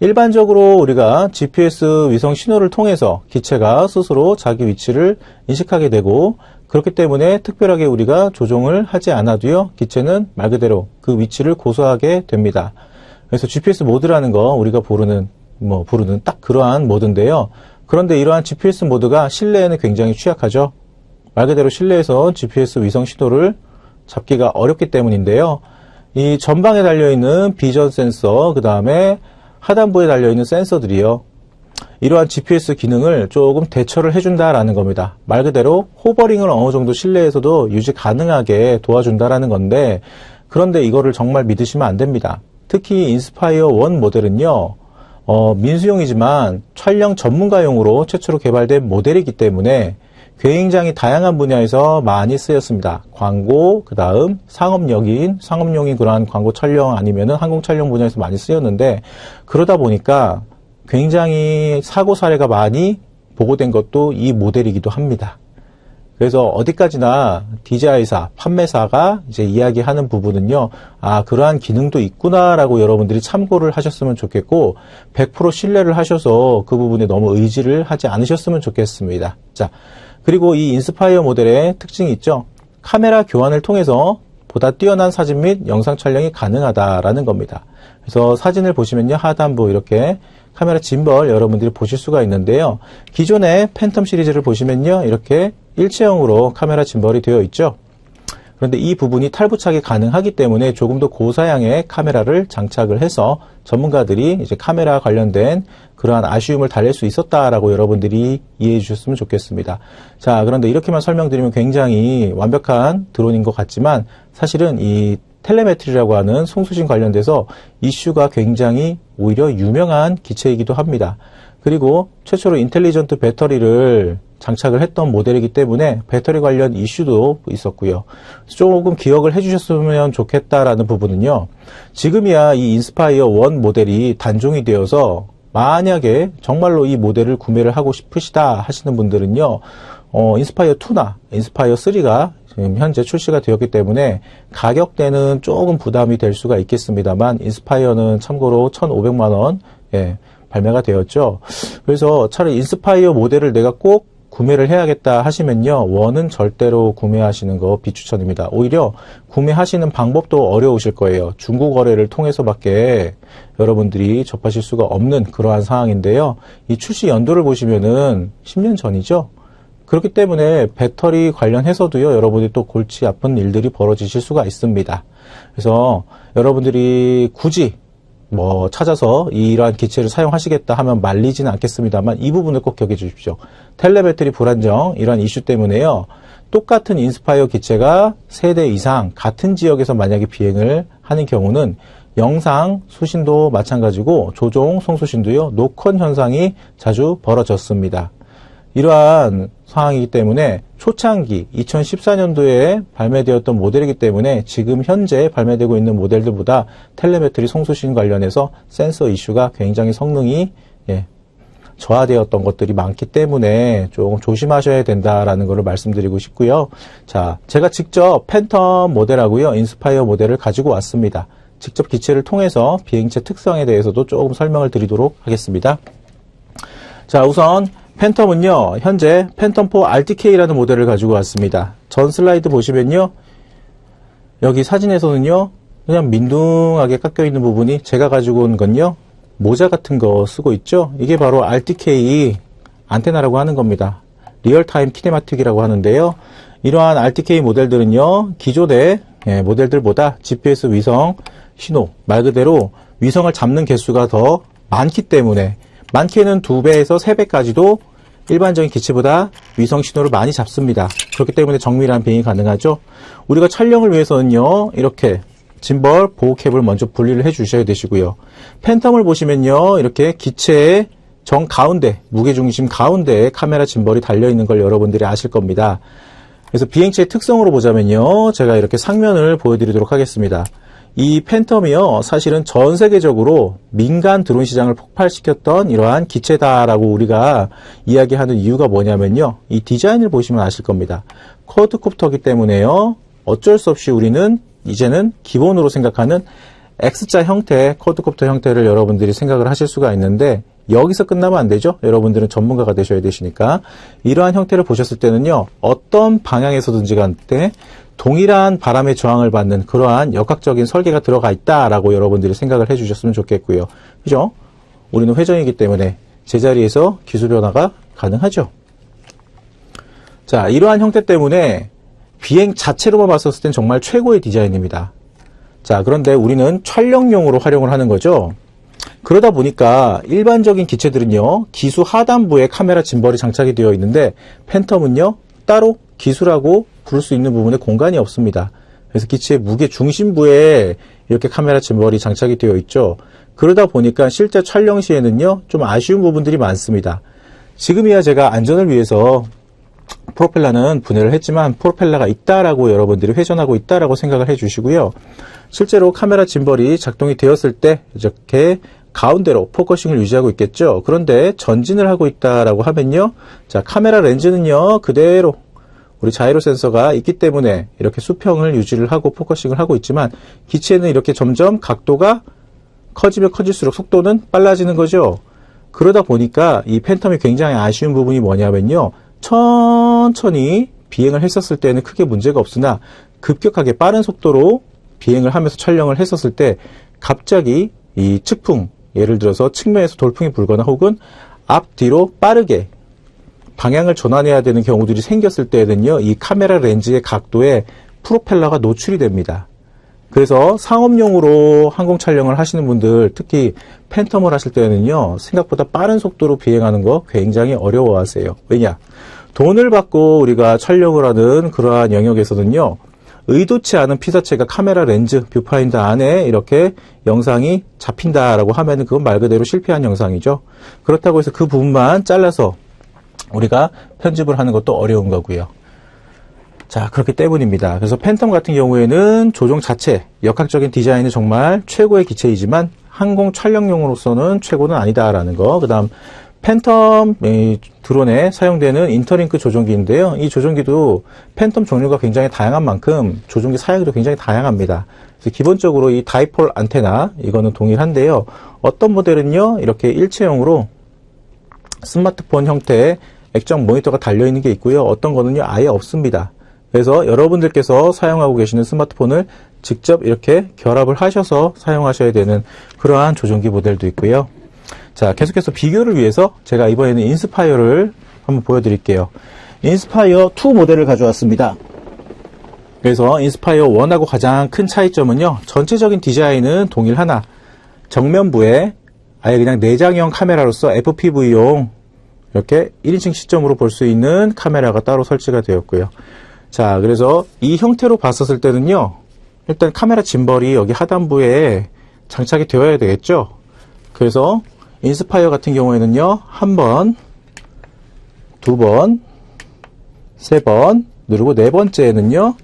일반적으로 우리가 GPS 위성 신호를 통해서 기체가 스스로 자기 위치를 인식하게 되고, 그렇기 때문에 특별하게 우리가 조종을 하지 않아도요, 기체는 말 그대로 그 위치를 고수하게 됩니다. 그래서 GPS 모드라는 거 우리가 부르는 딱 그러한 모드인데요. 그런데 이러한 GPS 모드가 실내에는 굉장히 취약하죠. 말 그대로 실내에서 GPS 위성 신호를 잡기가 어렵기 때문인데요. 이 전방에 달려있는 비전 센서, 그 다음에 하단부에 달려있는 센서들이요, 이러한 GPS 기능을 조금 대처를 해준다라는 겁니다. 말 그대로 호버링을 어느 정도 실내에서도 유지 가능하게 도와준다라는 건데, 그런데 이거를 정말 믿으시면 안 됩니다. 특히 인스파이어 1 모델은요, 민수용이지만 촬영 전문가용으로 최초로 개발된 모델이기 때문에 굉장히 다양한 분야에서 많이 쓰였습니다. 광고, 그 다음 상업용인 그러한 광고 촬영 아니면은 항공 촬영 분야에서 많이 쓰였는데, 그러다 보니까 굉장히 사고 사례가 많이 보고된 것도 이 모델이기도 합니다. 그래서 어디까지나 DJI사, 판매사가 이제 이야기하는 부분은요, 아, 그러한 기능도 있구나라고 여러분들이 참고를 하셨으면 좋겠고, 100% 신뢰를 하셔서 그 부분에 너무 의지를 하지 않으셨으면 좋겠습니다. 자, 그리고 이 인스파이어 모델의 특징이 있죠. 카메라 교환을 통해서 보다 뛰어난 사진 및 영상 촬영이 가능하다라는 겁니다. 그래서 사진을 보시면요, 하단부 이렇게 카메라 짐벌 여러분들이 보실 수가 있는데요. 기존의 팬텀 시리즈를 보시면요, 이렇게 일체형으로 카메라 짐벌이 되어 있죠. 그런데 이 부분이 탈부착이 가능하기 때문에 조금 더 고사양의 카메라를 장착을 해서 전문가들이 이제 카메라 관련된 그러한 아쉬움을 달랠 수 있었다라고 여러분들이 이해해 주셨으면 좋겠습니다. 자, 그런데 이렇게만 설명드리면 굉장히 완벽한 드론인 것 같지만, 사실은 이 텔레메트리라고 하는 송수신 관련돼서 이슈가 굉장히 오히려 유명한 기체이기도 합니다. 그리고 최초로 인텔리전트 배터리를 장착을 했던 모델이기 때문에 배터리 관련 이슈도 있었고요. 조금 기억을 해주셨으면 좋겠다라는 부분은요, 지금이야 이 인스파이어 1 모델이 단종이 되어서 만약에 정말로 이 모델을 구매를 하고 싶으시다 하시는 분들은요, 인스파이어 2나 인스파이어 3가 지금 현재 출시가 되었기 때문에 가격대는 조금 부담이 될 수가 있겠습니다만, 인스파이어는 참고로 1,500만 원 발매가 되었죠. 그래서 차라리 인스파이어 모델을 내가 꼭 구매를 해야겠다 하시면요, 원은 절대로 구매하시는 거 비추천입니다. 오히려 구매하시는 방법도 어려우실 거예요. 중고 거래를 통해서밖에 여러분들이 접하실 수가 없는 그러한 상황인데요. 이 출시 연도를 보시면은 10년 전이죠. 그렇기 때문에 배터리 관련해서도요, 여러분들이 또 골치 아픈 일들이 벌어지실 수가 있습니다. 그래서 여러분들이 굳이 찾아서 이러한 기체를 사용하시겠다 하면 말리지는 않겠습니다만, 이 부분을 꼭 기억해 주십시오. 텔레배터리 불안정, 이러한 이슈 때문에요, 똑같은 인스파이어 기체가 3대 이상 같은 지역에서 만약에 비행을 하는 경우는 영상 수신도 마찬가지고 조종 송수신도요, 녹헌 현상이 자주 벌어졌습니다. 이러한 상황이기 때문에 초창기 2014년도에 발매되었던 모델이기 때문에 지금 현재 발매되고 있는 모델들보다 텔레메트리 송수신 관련해서 센서 이슈가 굉장히 성능이 저하되었던 것들이 많기 때문에 조금 조심하셔야 된다라는 것을 말씀드리고 싶고요. 자, 제가 직접 팬텀 모델하고요, 인스파이어 모델을 가지고 왔습니다. 직접 기체를 통해서 비행체 특성에 대해서도 조금 설명을 드리도록 하겠습니다. 자, 우선 팬텀은요, 현재 팬텀4 RTK라는 모델을 가지고 왔습니다. 전 슬라이드 보시면요, 여기 사진에서는요, 그냥 민둥하게 깎여 있는 부분이 제가 가지고 온 건요, 모자 같은 거 쓰고 있죠? 이게 바로 RTK 안테나라고 하는 겁니다. 리얼타임 키네마틱이라고 하는데요. 이러한 RTK 모델들은요, 기존의 모델들보다 GPS 위성 신호, 말 그대로 위성을 잡는 개수가 더 많기 때문에, 많게는 2배에서 3배까지도 일반적인 기체보다 위성 신호를 많이 잡습니다. 그렇기 때문에 정밀한 비행이 가능하죠. 우리가 촬영을 위해서는요, 이렇게 짐벌, 보호캡을 먼저 분리를 해 주셔야 되시고요. 팬텀을 보시면요, 이렇게 기체의 정 가운데, 무게중심 가운데에 카메라 짐벌이 달려있는 걸 여러분들이 아실 겁니다. 그래서 비행체의 특성으로 보자면요, 제가 이렇게 상면을 보여드리도록 하겠습니다. 이 팬텀이요, 사실은 전 세계적으로 민간 드론 시장을 폭발시켰던 이러한 기체다라고 우리가 이야기하는 이유가 뭐냐면요, 이 디자인을 보시면 아실 겁니다. 쿼드콥터이기 때문에요, 어쩔 수 없이 우리는 이제는 기본으로 생각하는 X자 형태, 쿼드콥터 형태를 여러분들이 생각을 하실 수가 있는데, 여기서 끝나면 안 되죠? 여러분들은 전문가가 되셔야 되시니까. 이러한 형태를 보셨을 때는요, 어떤 방향에서든지 간에 동일한 바람의 저항을 받는 그러한 역학적인 설계가 들어가 있다라고 여러분들이 생각을 해주셨으면 좋겠고요. 그죠? 우리는 회전이기 때문에 제자리에서 기술 변화가 가능하죠. 자, 이러한 형태 때문에 비행 자체로만 봤었을 땐 정말 최고의 디자인입니다. 자, 그런데 우리는 촬영용으로 활용을 하는 거죠. 그러다 보니까 일반적인 기체들은요, 기수 하단부에 카메라 짐벌이 장착이 되어 있는데, 팬텀은요, 따로 기수라고 부를 수 있는 부분에 공간이 없습니다. 그래서 기체의 무게 중심부에 이렇게 카메라 짐벌이 장착이 되어 있죠. 그러다 보니까 실제 촬영 시에는요, 좀 아쉬운 부분들이 많습니다. 지금이야 제가 안전을 위해서 프로펠러는 분해를 했지만 프로펠러가 있다라고 여러분들이 회전하고 있다라고 생각을 해주시고요. 실제로 카메라 짐벌이 작동이 되었을 때 이렇게 가운데로 포커싱을 유지하고 있겠죠. 그런데 전진을 하고 있다라고 하면요, 자, 카메라 렌즈는요, 그대로 우리 자이로 센서가 있기 때문에 이렇게 수평을 유지를 하고 포커싱을 하고 있지만, 기체는 이렇게 점점 각도가 커지면 커질수록 속도는 빨라지는 거죠. 그러다 보니까 이 팬텀이 굉장히 아쉬운 부분이 뭐냐면요, 천천히 비행을 했었을 때는 크게 문제가 없으나 급격하게 빠른 속도로 비행을 하면서 촬영을 했었을 때 갑자기 이 측풍, 예를 들어서 측면에서 돌풍이 불거나 혹은 앞뒤로 빠르게 방향을 전환해야 되는 경우들이 생겼을 때는요, 이 카메라 렌즈의 각도에 프로펠러가 노출이 됩니다. 그래서 상업용으로 항공 촬영을 하시는 분들, 특히 팬텀을 하실 때는요, 생각보다 빠른 속도로 비행하는 거 굉장히 어려워하세요. 왜냐? 돈을 받고 우리가 촬영을 하는 그러한 영역에서는요, 의도치 않은 피사체가 카메라 렌즈, 뷰파인더 안에 이렇게 영상이 잡힌다라고 하면은 그건 말 그대로 실패한 영상이죠. 그렇다고 해서 그 부분만 잘라서 우리가 편집을 하는 것도 어려운 거고요. 자, 그렇기 때문입니다. 그래서 팬텀 같은 경우에는 조종 자체, 역학적인 디자인은 정말 최고의 기체이지만 항공 촬영용으로서는 최고는 아니다라는 거. 그 다음 팬텀 드론에 사용되는 인터링크 조종기인데요. 이 조종기도 팬텀 종류가 굉장히 다양한 만큼 조종기 사양도 굉장히 다양합니다. 그래서 기본적으로 이 다이폴 안테나, 이거는 동일한데요. 어떤 모델은요, 이렇게 일체형으로 스마트폰 형태의 액정 모니터가 달려있는 게 있고요. 어떤 거는요, 아예 없습니다. 그래서 여러분들께서 사용하고 계시는 스마트폰을 직접 이렇게 결합을 하셔서 사용하셔야 되는 그러한 조종기 모델도 있고요. 자, 계속해서 비교를 위해서 제가 이번에는 인스파이어를 한번 보여드릴게요. 인스파이어 2 모델을 가져왔습니다. 그래서 인스파이어 1하고 가장 큰 차이점은요, 전체적인 디자인은 동일하나 정면부에 아예 그냥 내장형 카메라로서 FPV용 이렇게 1인칭 시점으로 볼 수 있는 카메라가 따로 설치가 되었고요. 자, 그래서 이 형태로 봤었을 때는요, 일단 카메라 짐벌이 여기 하단부에 장착이 되어야 되겠죠. 그래서 인스파이어 같은 경우에는요, 1번, 2번, 3번, 누르고 4번째에는요,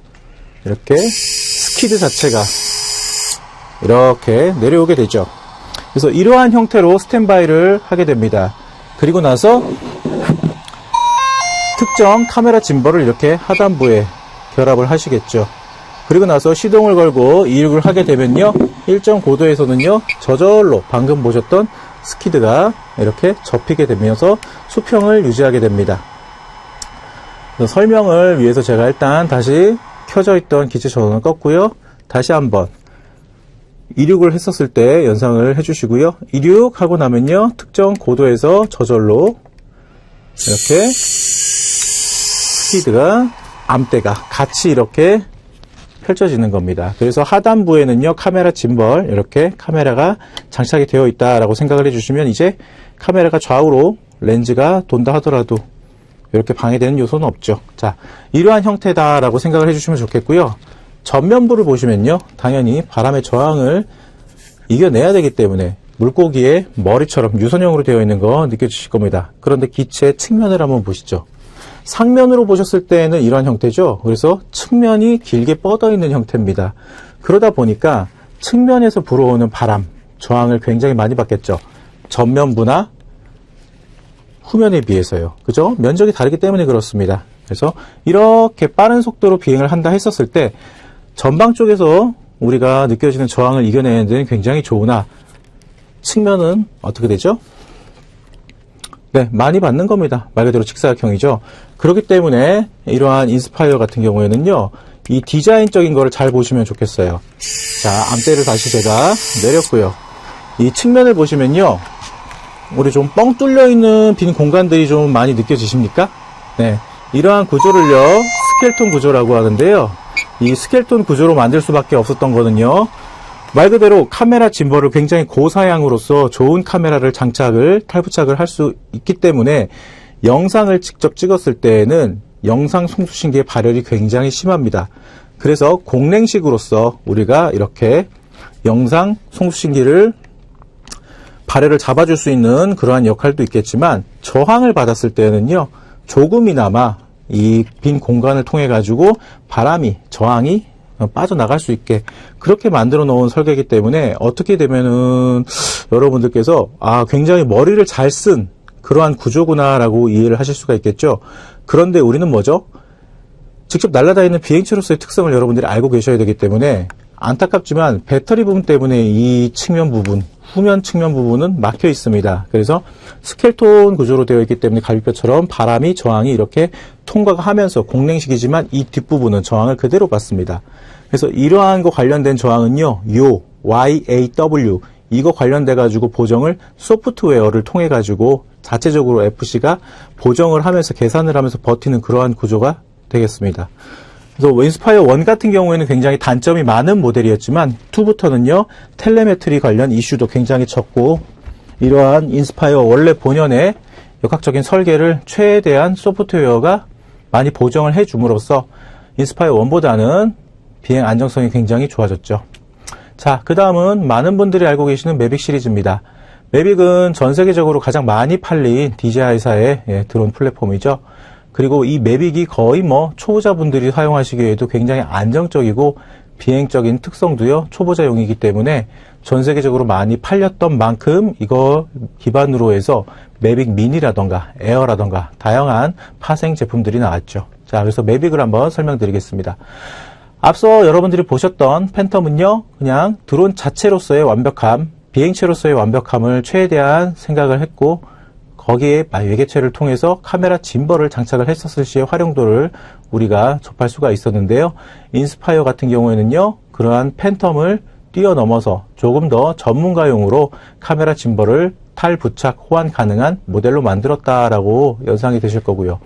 이렇게 스키드 자체가 이렇게 내려오게 되죠. 그래서 이러한 형태로 스탠바이를 하게 됩니다. 그리고 나서 특정 카메라 짐벌을 이렇게 하단부에 결합을 하시겠죠. 그리고 나서 시동을 걸고 이륙을 하게 되면요, 일정 고도에서는요, 저절로 방금 보셨던 스키드가 이렇게 접히게 되면서 수평을 유지하게 됩니다. 그래서 설명을 위해서 제가 일단 다시 켜져 있던 기체 전원을 껐고요. 다시 한번 이륙을 했었을 때 연상을 해주시고요. 이륙하고 나면요, 특정 고도에서 저절로 이렇게 스피드가, 암대가 같이 이렇게 펼쳐지는 겁니다. 그래서 하단부에는요, 카메라 짐벌, 이렇게 카메라가 장착이 되어 있다라고 생각을 해주시면 이제 카메라가 좌우로 렌즈가 돈다 하더라도 이렇게 방해되는 요소는 없죠. 자, 이러한 형태다라고 생각을 해주시면 좋겠고요. 전면부를 보시면요, 당연히 바람의 저항을 이겨내야 되기 때문에 물고기의 머리처럼 유선형으로 되어 있는 거 느껴지실 겁니다. 그런데 기체 측면을 한번 보시죠. 상면으로 보셨을 때는 이러한 형태죠. 그래서 측면이 길게 뻗어 있는 형태입니다. 그러다 보니까 측면에서 불어오는 바람, 저항을 굉장히 많이 받겠죠. 전면부나 후면에 비해서요. 그죠? 면적이 다르기 때문에 그렇습니다. 그래서 이렇게 빠른 속도로 비행을 한다 했었을 때 전방 쪽에서 우리가 느껴지는 저항을 이겨내는 데는 굉장히 좋으나 측면은 어떻게 되죠? 네, 많이 받는 겁니다. 말 그대로 직사각형이죠. 그렇기 때문에 이러한 인스파이어 같은 경우에는요, 이 디자인적인 거를 잘 보시면 좋겠어요. 자, 암대를 다시 제가 내렸고요. 이 측면을 보시면요, 우리 좀 뻥 뚫려 있는 빈 공간들이 좀 많이 느껴지십니까? 네, 이러한 구조를요, 스켈톤 구조라고 하는데요. 이 스켈톤 구조로 만들 수밖에 없었던 거는요, 말 그대로 카메라 짐벌을 굉장히 고사양으로서 좋은 카메라를 탈부착을 할 수 있기 때문에 영상을 직접 찍었을 때에는 영상 송수신기의 발열이 굉장히 심합니다. 그래서 공랭식으로서 우리가 이렇게 영상 송수신기를 발열을 잡아줄 수 있는 그러한 역할도 있겠지만 저항을 받았을 때는요, 조금이나마 이 빈 공간을 통해 가지고 바람이, 저항이 빠져나갈 수 있게 그렇게 만들어 놓은 설계이기 때문에 어떻게 되면은 여러분들께서 굉장히 머리를 잘 쓴 그러한 구조구나 라고 이해를 하실 수가 있겠죠. 그런데 우리는 뭐죠? 직접 날아다니는 비행체로서의 특성을 여러분들이 알고 계셔야 되기 때문에 안타깝지만 배터리 부분 때문에 이 측면 부분, 후면 측면 부분은 막혀 있습니다. 그래서 스켈톤 구조로 되어 있기 때문에 갈비뼈처럼 바람이, 저항이 이렇게 통과가 하면서 공랭식이지만 이 뒷부분은 저항을 그대로 받습니다. 그래서 이러한 거 관련된 저항은요, YAW 이거 관련돼 가지고 보정을 소프트웨어를 통해 가지고 자체적으로 FC가 보정을 하면서 계산을 하면서 버티는 그러한 구조가 되겠습니다. 그래서 인스파이어 1 같은 경우에는 굉장히 단점이 많은 모델이었지만 2부터는요, 텔레메트리 관련 이슈도 굉장히 적고 이러한 인스파이어 원래 본연의 역학적인 설계를 최대한 소프트웨어가 많이 보정을 해줌으로써 인스파이어 1보다는 비행 안정성이 굉장히 좋아졌죠. 자, 그 다음은 많은 분들이 알고 계시는 매빅 시리즈입니다. 매빅은 전 세계적으로 가장 많이 팔린 DJI사의 드론 플랫폼이죠. 그리고 이 매빅이 거의 초보자분들이 사용하시기에도 굉장히 안정적이고 비행적인 특성도요, 초보자용이기 때문에 전 세계적으로 많이 팔렸던 만큼 이거 기반으로 해서 매빅 미니라던가 에어라던가 다양한 파생 제품들이 나왔죠. 자, 그래서 매빅을 한번 설명드리겠습니다. 앞서 여러분들이 보셨던 팬텀은요, 그냥 드론 자체로서의 완벽함, 비행체로서의 완벽함을 최대한 생각을 했고 거기에 외계체를 통해서 카메라 짐벌을 장착을 했었을 시의 활용도를 우리가 접할 수가 있었는데요. 인스파이어 같은 경우에는요, 그러한 팬텀을 뛰어넘어서 조금 더 전문가용으로 카메라 짐벌을 탈부착, 호환 가능한 모델로 만들었다라고 연상이 되실 거고요.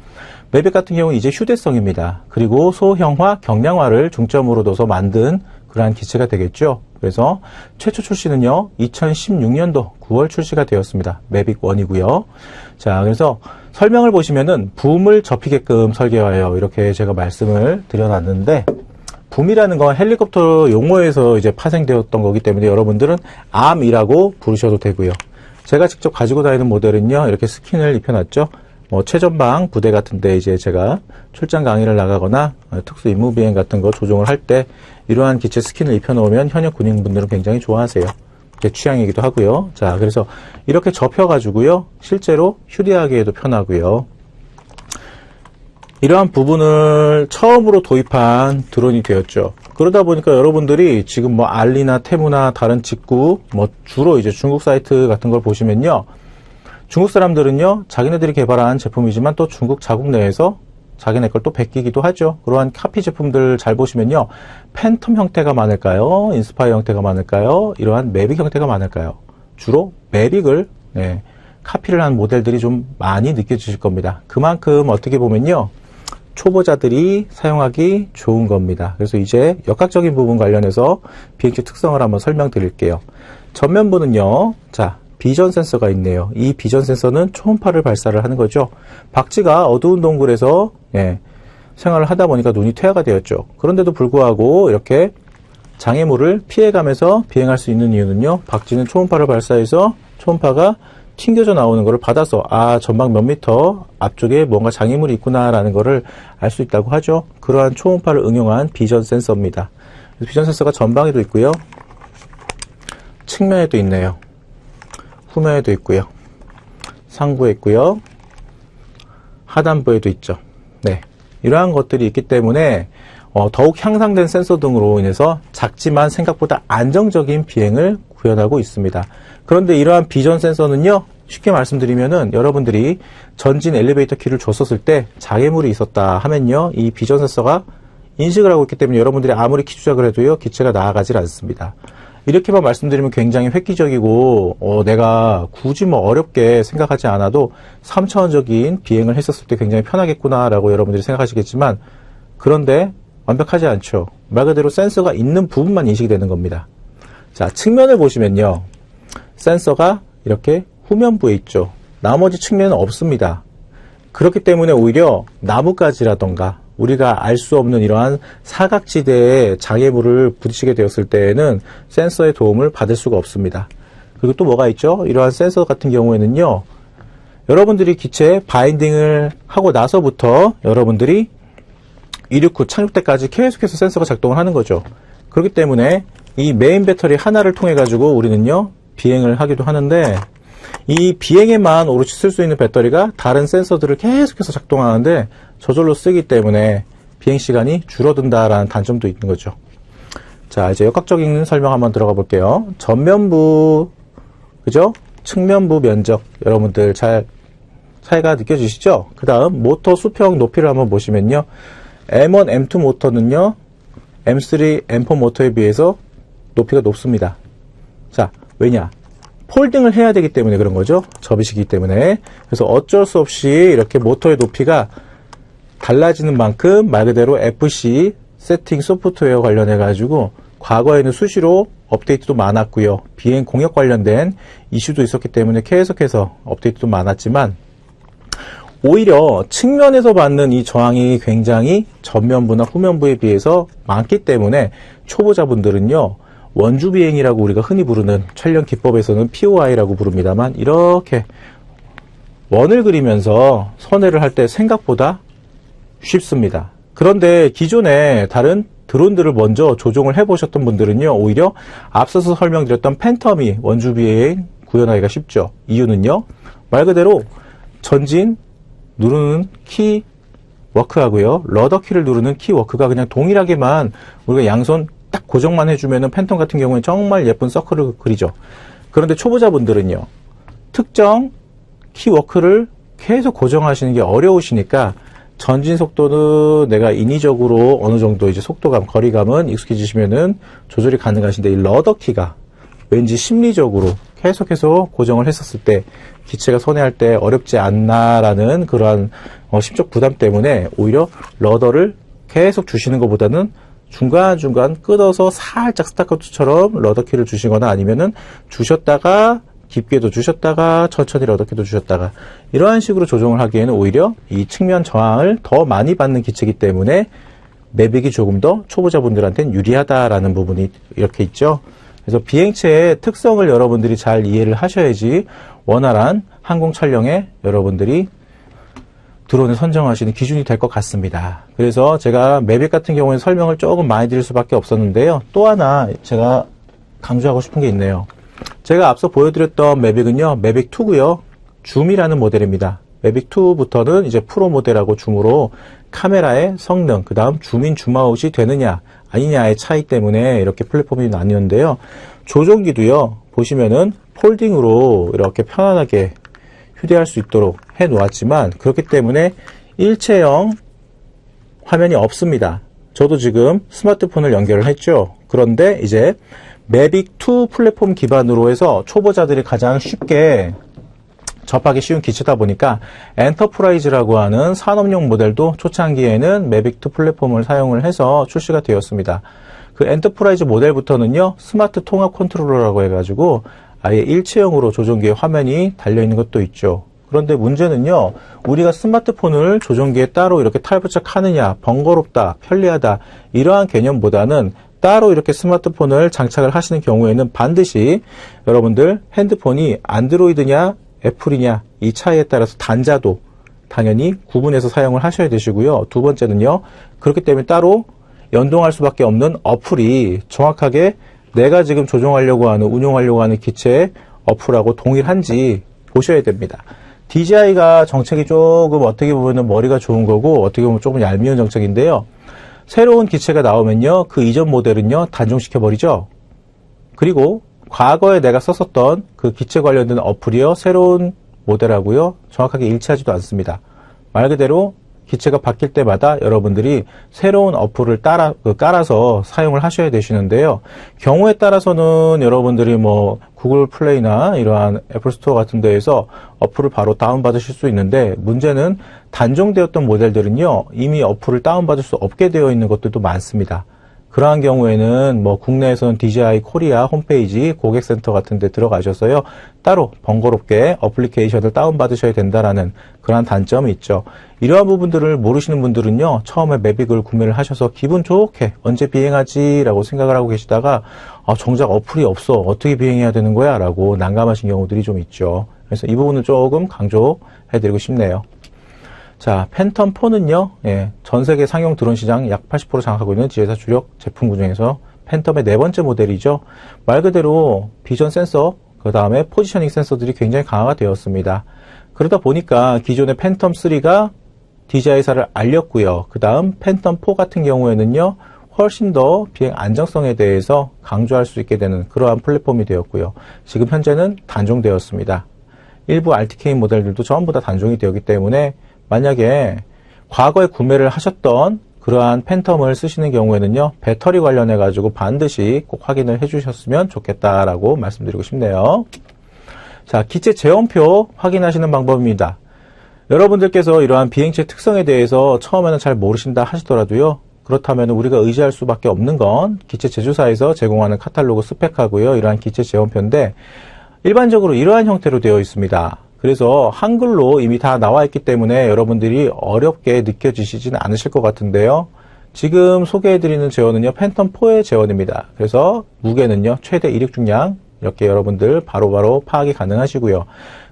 매빅 같은 경우는 이제 휴대성입니다. 그리고 소형화, 경량화를 중점으로 둬서 만든 그러한 기체가 되겠죠. 그래서 최초 출시는요, 2016년도 9월 출시가 되었습니다. 매빅 1이고요. 자, 그래서 설명을 보시면은 붐을 접히게끔 설계하여 이렇게 제가 말씀을 드려놨는데, 붐이라는 건 헬리콥터 용어에서 이제 파생되었던 거기 때문에 여러분들은 암이라고 부르셔도 되고요. 제가 직접 가지고 다니는 모델은요, 이렇게 스킨을 입혀놨죠. 최전방 부대 같은데 이제 제가 출장 강의를 나가거나 특수 임무 비행 같은 거 조종을 할 때 이러한 기체 스킨을 입혀놓으면 현역 군인분들은 굉장히 좋아하세요. 제 취향이기도 하고요. 자, 그래서 이렇게 접혀가지고요, 실제로 휴대하기에도 편하고요. 이러한 부분을 처음으로 도입한 드론이 되었죠. 그러다 보니까 여러분들이 지금 뭐 알리나 테무나 다른 직구, 뭐 주로 이제 중국 사이트 같은 걸 보시면요. 중국 사람들은요, 자기네들이 개발한 제품이지만 또 중국 자국 내에서 자기네 걸 또 베끼기도 하죠. 그러한 카피 제품들 잘 보시면요. 팬텀 형태가 많을까요? 인스파이어 형태가 많을까요? 이러한 매빅 형태가 많을까요? 주로 매빅을 카피를 한 모델들이 좀 많이 느껴지실 겁니다. 그만큼 어떻게 보면요. 초보자들이 사용하기 좋은 겁니다. 그래서 이제 역학적인 부분 관련해서 비행체 특성을 한번 설명드릴게요. 전면부는요. 자, 비전 센서가 있네요. 이 비전 센서는 초음파를 발사를 하는 거죠. 박쥐가 어두운 동굴에서 생활을 하다 보니까 눈이 퇴화가 되었죠. 그런데도 불구하고 이렇게 장애물을 피해가면서 비행할 수 있는 이유는요. 박쥐는 초음파를 발사해서 초음파가 튕겨져 나오는 것을 받아서 전방 몇 미터 앞쪽에 뭔가 장애물이 있구나라는 것을 알 수 있다고 하죠. 그러한 초음파를 응용한 비전 센서입니다. 비전 센서가 전방에도 있고요. 측면에도 있네요. 후면에도 있고요. 상부에 있고요. 하단부에도 있죠. 네, 이러한 것들이 있기 때문에 더욱 향상된 센서 등으로 인해서 작지만 생각보다 안정적인 비행을 구현하고 있습니다. 그런데 이러한 비전 센서는요, 쉽게 말씀드리면은 여러분들이 전진 엘리베이터 키를 줬었을 때 장애물이 있었다 하면요, 이 비전 센서가 인식을 하고 있기 때문에 여러분들이 아무리 키 조작을 해도요, 기체가 나아가질 않습니다. 이렇게만 말씀드리면 굉장히 획기적이고 내가 굳이 뭐 어렵게 생각하지 않아도 3차원적인 비행을 했었을 때 굉장히 편하겠구나라고 여러분들이 생각하시겠지만, 그런데 완벽하지 않죠. 말 그대로 센서가 있는 부분만 인식이 되는 겁니다. 자, 측면을 보시면요. 센서가 이렇게 후면부에 있죠. 나머지 측면은 없습니다. 그렇기 때문에 오히려 나뭇가지라던가 우리가 알 수 없는 이러한 사각지대에 장애물을 부딪히게 되었을 때에는 센서의 도움을 받을 수가 없습니다. 그리고 또 뭐가 있죠? 이러한 센서 같은 경우에는요. 여러분들이 기체 바인딩을 하고 나서부터 여러분들이 이륙 후 착륙 때까지 계속해서 센서가 작동을 하는 거죠. 그렇기 때문에 이 메인 배터리 하나를 통해 가지고 우리는요 비행을 하기도 하는데, 이 비행에만 오롯이 쓸 수 있는 배터리가 다른 센서들을 계속해서 작동하는데 저절로 쓰기 때문에 비행 시간이 줄어든다라는 단점도 있는 거죠. 자, 이제 역학적인 설명 한번 들어가 볼게요. 전면부, 그죠? 측면부 면적, 여러분들 잘 차이가 느껴지시죠? 그 다음 모터 수평 높이를 한번 보시면요. M1, M2 모터는요, M3, M4 모터에 비해서 높이가 높습니다. 자, 왜냐? 폴딩을 해야 되기 때문에 그런 거죠. 접이시기 때문에. 그래서 어쩔 수 없이 이렇게 모터의 높이가 달라지는 만큼 말 그대로 FC 세팅 소프트웨어 관련해 가지고 과거에는 수시로 업데이트도 많았고요. 비행 공역 관련된 이슈도 있었기 때문에 계속해서 업데이트도 많았지만, 오히려 측면에서 받는 이 저항이 굉장히 전면부나 후면부에 비해서 많기 때문에 초보자분들은요, 원주 비행이라고 우리가 흔히 부르는 촬영 기법에서는 POI라고 부릅니다만, 이렇게 원을 그리면서 선회를 할 때 생각보다 쉽습니다. 그런데 기존에 다른 드론들을 먼저 조종을 해보셨던 분들은요, 오히려 앞서서 설명드렸던 팬텀이 원주 비행 구현하기가 쉽죠. 이유는요, 말 그대로 전진 누르는 키 워크하고요, 러더 키를 누르는 키 워크가 그냥 동일하게만 우리가 양손 딱 고정만 해주면은 팬텀 같은 경우에 정말 예쁜 서클을 그리죠. 그런데 초보자분들은요, 특정 키워크를 계속 고정하시는 게 어려우시니까 전진 속도는 내가 인위적으로 어느 정도 이제 속도감, 거리감은 익숙해지시면은 조절이 가능하신데, 이 러더 키가 왠지 심리적으로 계속해서 고정을 했었을 때 기체가 선회할 때 어렵지 않나라는 그러한 심적 부담 때문에 오히려 러더를 계속 주시는 것보다는 중간중간 끊어서 살짝 스타커트처럼 러더키를 주시거나, 아니면은 주셨다가 깊게도 주셨다가 천천히 러더키도 주셨다가, 이러한 식으로 조정을 하기에는 오히려 이 측면 저항을 더 많이 받는 기체이기 때문에 매빅이 조금 더 초보자분들한테는 유리하다라는 부분이 이렇게 있죠. 그래서 비행체의 특성을 여러분들이 잘 이해를 하셔야지 원활한 항공 촬영에 여러분들이 드론을 선정하시는 기준이 될 것 같습니다. 그래서 제가 매빅 같은 경우에 설명을 조금 많이 드릴 수밖에 없었는데요. 또 하나 제가 강조하고 싶은 게 있네요. 제가 앞서 보여드렸던 매빅은요, 매빅2고요. 줌이라는 모델입니다. 매빅2부터는 이제 프로 모델하고 줌으로 카메라의 성능, 그 다음 줌인 줌아웃이 되느냐 아니냐의 차이 때문에 이렇게 플랫폼이 나뉘었는데요. 조종기도요, 보시면은 폴딩으로 이렇게 편안하게 휴대할 수 있도록 해 놓았지만, 그렇기 때문에 일체형 화면이 없습니다. 저도 지금 스마트폰을 연결을 했죠. 그런데 이제 매빅2 플랫폼 기반으로 해서 초보자들이 가장 쉽게 접하기 쉬운 기체다 보니까 엔터프라이즈라고 하는 산업용 모델도 초창기에는 매빅2 플랫폼을 사용을 해서 출시가 되었습니다. 그 엔터프라이즈 모델부터는요, 스마트 통합 컨트롤러라고 해가지고 아예 일체형으로 조종기의 화면이 달려있는 것도 있죠. 그런데 문제는요, 우리가 스마트폰을 조종기에 따로 이렇게 탈부착하느냐, 번거롭다, 편리하다, 이러한 개념보다는 따로 이렇게 스마트폰을 장착을 하시는 경우에는 반드시 여러분들 핸드폰이 안드로이드냐, 애플이냐, 이 차이에 따라서 단자도 당연히 구분해서 사용을 하셔야 되시고요. 두 번째는요, 그렇기 때문에 따로 연동할 수밖에 없는 어플이 정확하게 내가 지금 조종하려고 하는, 운용하려고 하는 기체의 어플하고 동일한지 보셔야 됩니다. DJI가 정책이 조금 어떻게 보면 머리가 좋은 거고 어떻게 보면 조금 얄미운 정책인데요. 새로운 기체가 나오면요, 그 이전 모델은요, 단종시켜버리죠. 그리고 과거에 내가 썼었던 그 기체 관련된 어플이요, 새로운 모델하고요, 정확하게 일치하지도 않습니다. 말 그대로 기체가 바뀔 때마다 여러분들이 새로운 어플을 깔아서 사용을 하셔야 되시는데요. 경우에 따라서는 여러분들이 뭐 구글 플레이나 이러한 애플 스토어 같은 데에서 어플을 바로 다운받으실 수 있는데, 문제는 단종되었던 모델들은요, 이미 어플을 다운받을 수 없게 되어 있는 것들도 많습니다. 그러한 경우에는 뭐 국내에서는 DJI 코리아 홈페이지 고객센터 같은 데 들어가셔서요, 따로 번거롭게 어플리케이션을 다운받으셔야 된다라는 그러한 단점이 있죠. 이러한 부분들을 모르시는 분들은요, 처음에 매빅을 구매를 하셔서 기분 좋게 언제 비행하지 라고 생각을 하고 계시다가 정작 어플이 없어, 어떻게 비행해야 되는 거야 라고 난감하신 경우들이 좀 있죠. 그래서 이 부분을 조금 강조해드리고 싶네요. 자, 팬텀4는요, 전 세계 상용 드론 시장 약 80% 장악하고 있는 지회사 주력 제품 중에서 팬텀의 네 번째 모델이죠. 말 그대로 비전 센서, 그 다음에 포지셔닝 센서들이 굉장히 강화가 되었습니다. 그러다 보니까 기존의 팬텀3가 DJI사를 알렸고요. 그 다음 팬텀4 같은 경우에는요, 훨씬 더 비행 안정성에 대해서 강조할 수 있게 되는 그러한 플랫폼이 되었고요. 지금 현재는 단종되었습니다. 일부 RTK 모델들도 전부 다 단종이 되었기 때문에 만약에 과거에 구매를 하셨던 그러한 팬텀을 쓰시는 경우에는요, 배터리 관련해 가지고 반드시 꼭 확인을 해 주셨으면 좋겠다라고 말씀드리고 싶네요. 자, 기체 제원표 확인하시는 방법입니다. 여러분들께서 이러한 비행체 특성에 대해서 처음에는 잘 모르신다 하시더라도요, 그렇다면 우리가 의지할 수밖에 없는 건 기체 제조사에서 제공하는 카탈로그 스펙하고요, 이러한 기체 제원표인데 일반적으로 이러한 형태로 되어 있습니다. 그래서 한글로 이미 다 나와 있기 때문에 여러분들이 어렵게 느껴지시지는 않으실 것 같은데요. 지금 소개해드리는 제어는요, 팬텀4의 제어입니다. 그래서 무게는요, 최대 이륙 중량, 이렇게 여러분들 바로바로 파악이 가능하시고요.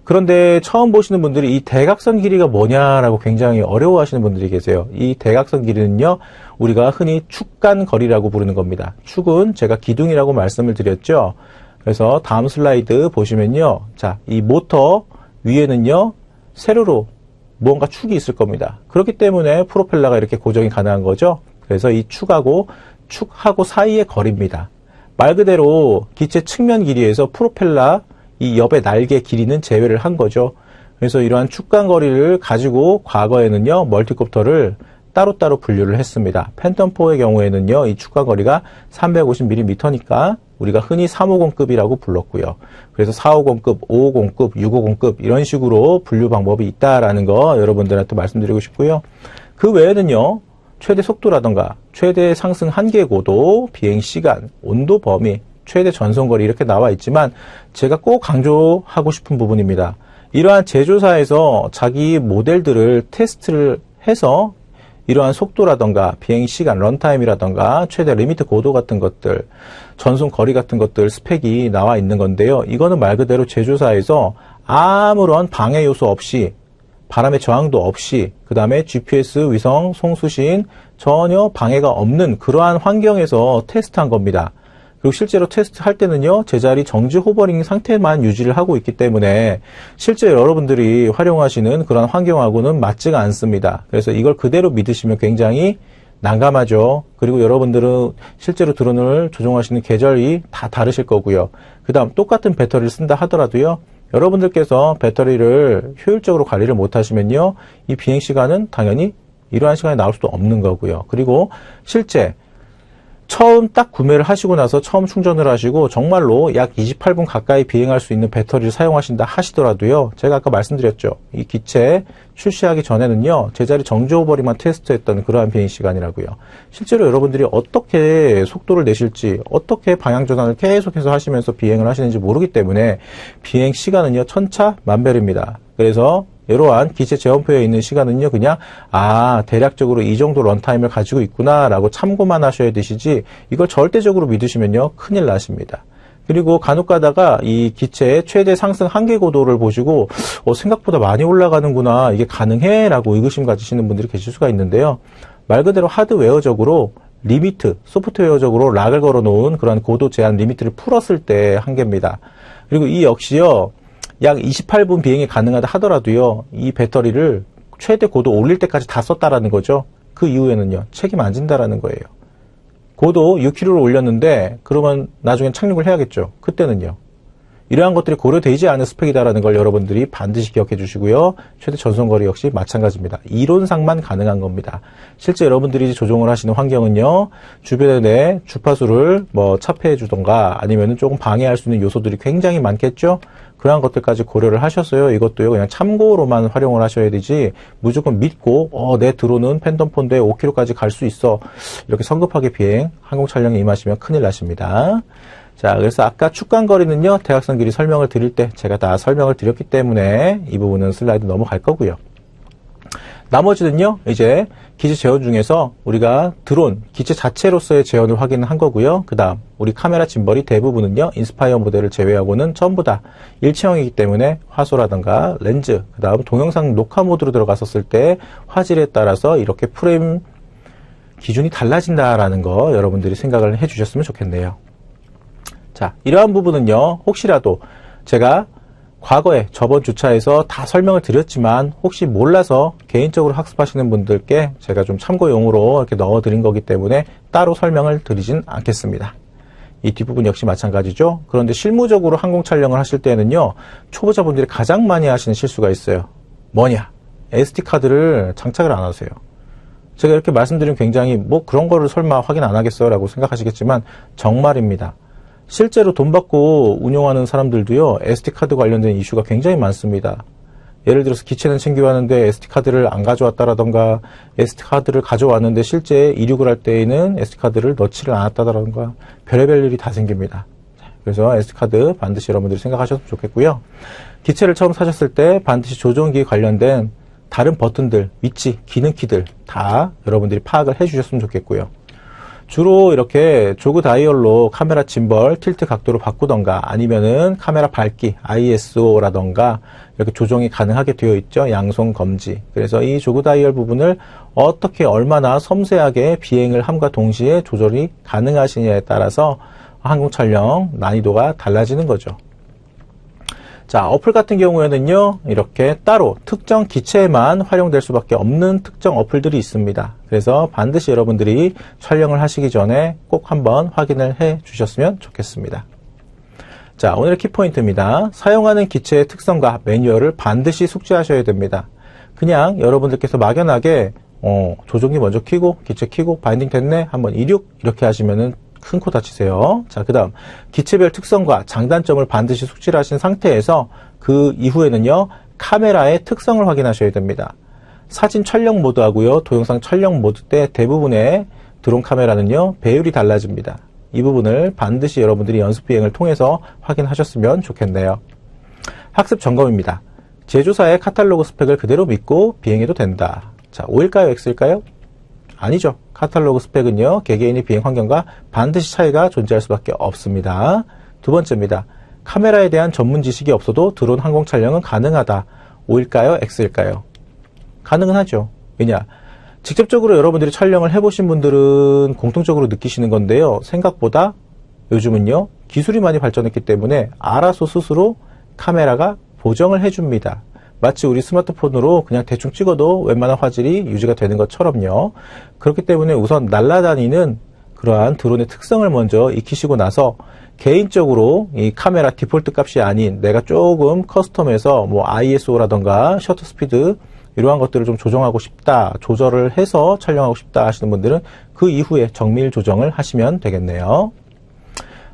그런데 처음 보시는 분들이 이 대각선 길이가 뭐냐라고 굉장히 어려워하시는 분들이 계세요. 이 대각선 길이는요, 우리가 흔히 축간 거리라고 부르는 겁니다. 축은 제가 기둥이라고 말씀을 드렸죠. 그래서 다음 슬라이드 보시면요, 자, 이 모터 위에는요, 세로로 무언가 축이 있을 겁니다. 그렇기 때문에 프로펠러가 이렇게 고정이 가능한 거죠. 그래서 이 축하고 사이의 거리입니다. 말 그대로 기체 측면 길이에서 프로펠러 이 옆의 날개 길이는 제외를 한 거죠. 그래서 이러한 축간 거리를 가지고 과거에는요, 멀티콥터를 따로따로 분류를 했습니다. 팬텀4의 경우에는요, 이 축간 거리가 350mm니까 우리가 흔히 350급이라고 불렀고요. 그래서 450급, 550급, 650급 이런 식으로 분류 방법이 있다라는 거 여러분들한테 말씀드리고 싶고요. 그 외에는요, 최대 속도라던가 최대 상승 한계 고도, 비행 시간, 온도 범위, 최대 전송거리 이렇게 나와 있지만 제가 꼭 강조하고 싶은 부분입니다. 이러한 제조사에서 자기 모델들을 테스트를 해서 이러한 속도라던가 비행 시간, 런타임이라던가 최대 리미트 고도 같은 것들, 전송 거리 같은 것들 스펙이 나와 있는 건데요. 이거는 말 그대로 제조사에서 아무런 방해 요소 없이, 바람의 저항도 없이, 그 다음에 GPS, 위성, 송수신 전혀 방해가 없는 그러한 환경에서 테스트한 겁니다. 그리고 실제로 테스트할 때는요, 제자리 정지 호버링 상태만 유지를 하고 있기 때문에 실제 여러분들이 활용하시는 그런 환경하고는 맞지가 않습니다. 그래서 이걸 그대로 믿으시면 굉장히 난감하죠. 그리고 여러분들은 실제로 드론을 조종하시는 계절이 다 다르실 거고요. 그 다음 똑같은 배터리를 쓴다 하더라도요. 여러분들께서 배터리를 효율적으로 관리를 못하시면요. 이 비행시간은 당연히 이러한 시간에 나올 수도 없는 거고요. 그리고 실제 처음 딱 구매를 하시고 나서 처음 충전을 하시고 정말로 약 28분 가까이 비행할 수 있는 배터리를 사용하신다 하시더라도요. 제가 아까 말씀드렸죠. 이 기체 출시하기 전에는요. 제자리 정지오버링만 테스트했던 그러한 비행 시간이라고요. 실제로 여러분들이 어떻게 속도를 내실지 어떻게 방향전환을 계속해서 하시면서 비행을 하시는지 모르기 때문에 비행 시간은요. 천차만별입니다. 그래서 이러한 기체 제원표에 있는 시간은요, 그냥, 대략적으로 이 정도 런타임을 가지고 있구나, 라고 참고만 하셔야 되시지, 이걸 절대적으로 믿으시면요, 큰일 나십니다. 그리고 간혹 가다가 이 기체의 최대 상승 한계 고도를 보시고, 생각보다 많이 올라가는구나, 이게 가능해? 라고 의구심 가지시는 분들이 계실 수가 있는데요. 말 그대로 하드웨어적으로 리미트, 소프트웨어적으로 락을 걸어 놓은 그런 고도 제한 리미트를 풀었을 때 한계입니다. 그리고 이 역시요, 약 28분 비행이 가능하다 하더라도요, 이 배터리를 최대 고도 올릴 때까지 다 썼다라는 거죠. 그 이후에는요, 책임 안 진다라는 거예요. 고도 6km를 올렸는데, 그러면 나중엔 착륙을 해야겠죠. 그때는요. 이러한 것들이 고려되지 않은 스펙이다라는 걸 여러분들이 반드시 기억해 주시고요. 최대 전송거리 역시 마찬가지입니다. 이론상만 가능한 겁니다. 실제 여러분들이 조종을 하시는 환경은요, 주변에 주파수를 차폐해 주던가 아니면은 조금 방해할 수 있는 요소들이 굉장히 많겠죠? 그러한 것들까지 고려를 하셨어요. 이것도요, 그냥 참고로만 활용을 하셔야 되지, 무조건 믿고, 내 드론은 팬덤폰대에 5km까지 갈 수 있어. 이렇게 성급하게 비행, 항공 촬영에 임하시면 큰일 나십니다. 자, 그래서 아까 축간거리는요, 대각선길이 설명을 드릴 때 제가 다 설명을 드렸기 때문에 이 부분은 슬라이드 넘어갈 거고요. 나머지는요, 이제 기체 제원 중에서 우리가 드론, 기체 자체로서의 제원을 확인한 거고요. 그 다음, 우리 카메라 짐벌이 대부분은요, 인스파이어 모델을 제외하고는 전부 다 일체형이기 때문에 화소라든가 렌즈, 그 다음 동영상 녹화 모드로 들어갔었을 때 화질에 따라서 이렇게 프레임 기준이 달라진다라는 거 여러분들이 생각을 해 주셨으면 좋겠네요. 자, 이러한 부분은요, 혹시라도 제가 과거에 저번 주차에서 다 설명을 드렸지만 혹시 몰라서 개인적으로 학습하시는 분들께 제가 좀 참고용으로 이렇게 넣어드린 거기 때문에 따로 설명을 드리진 않겠습니다. 이 뒷부분 역시 마찬가지죠. 그런데 실무적으로 항공 촬영을 하실 때는요, 초보자분들이 가장 많이 하시는 실수가 있어요. 뭐냐? SD카드를 장착을 안 하세요. 제가 이렇게 말씀드리면 굉장히 그런 거를 설마 확인 안 하겠어요? 라고 생각하시겠지만 정말입니다. 실제로 돈 받고 운용하는 사람들도요, SD카드 관련된 이슈가 굉장히 많습니다. 예를 들어서 기체는 챙겨왔는데 SD카드를 안 가져왔다라던가, SD카드를 가져왔는데 실제 이륙을 할 때에는 SD카드를 넣지를 않았다라던가, 별의별 일이 다 생깁니다. 그래서 SD카드 반드시 여러분들이 생각하셨으면 좋겠고요. 기체를 처음 사셨을 때 반드시 조종기 관련된 다른 버튼들, 위치, 기능 키들 다 여러분들이 파악을 해주셨으면 좋겠고요. 주로 이렇게 조그 다이얼로 카메라 짐벌 틸트 각도를 바꾸던가 아니면은 카메라 밝기 ISO라던가 이렇게 조정이 가능하게 되어 있죠. 양손 검지. 그래서 이 조그 다이얼 부분을 어떻게 얼마나 섬세하게 비행을 함과 동시에 조절이 가능하시냐에 따라서 항공 촬영 난이도가 달라지는 거죠. 자, 어플 같은 경우에는요, 이렇게 따로 특정 기체에만 활용될 수밖에 없는 특정 어플들이 있습니다. 그래서 반드시 여러분들이 촬영을 하시기 전에 꼭 한번 확인을 해 주셨으면 좋겠습니다. 자, 오늘의 키포인트입니다. 사용하는 기체의 특성과 매뉴얼을 반드시 숙지하셔야 됩니다. 그냥 여러분들께서 막연하게 조종기 먼저 켜고 기체 켜고 바인딩 됐네 한번 이륙 이렇게 하시면은 큰 코 다치세요. 자, 그 다음 기체별 특성과 장단점을 반드시 숙지를 하신 상태에서 그 이후에는요, 카메라의 특성을 확인하셔야 됩니다. 사진 촬영 모드하고요, 동영상 촬영 모드 때 대부분의 드론 카메라는요, 배율이 달라집니다. 이 부분을 반드시 여러분들이 연습 비행을 통해서 확인하셨으면 좋겠네요. 학습 점검입니다. 제조사의 카탈로그 스펙을 그대로 믿고 비행해도 된다. 자, O일까요? X일까요? 아니죠. 카탈로그 스펙은요, 개개인의 비행 환경과 반드시 차이가 존재할 수밖에 없습니다. 두 번째입니다. 카메라에 대한 전문 지식이 없어도 드론 항공 촬영은 가능하다. O일까요? X일까요? 가능은 하죠. 왜냐? 직접적으로 여러분들이 촬영을 해보신 분들은 공통적으로 느끼시는 건데요. 생각보다 요즘은요, 기술이 많이 발전했기 때문에 알아서 스스로 카메라가 보정을 해줍니다. 마치 우리 스마트폰으로 그냥 대충 찍어도 웬만한 화질이 유지가 되는 것처럼요. 그렇기 때문에 우선 날아다니는 그러한 드론의 특성을 먼저 익히시고 나서 개인적으로 이 카메라 디폴트 값이 아닌 내가 조금 커스텀해서 뭐 ISO라던가 셔터 스피드 이러한 것들을 좀 조정하고 싶다, 조절을 해서 촬영하고 싶다 하시는 분들은 그 이후에 정밀 조정을 하시면 되겠네요.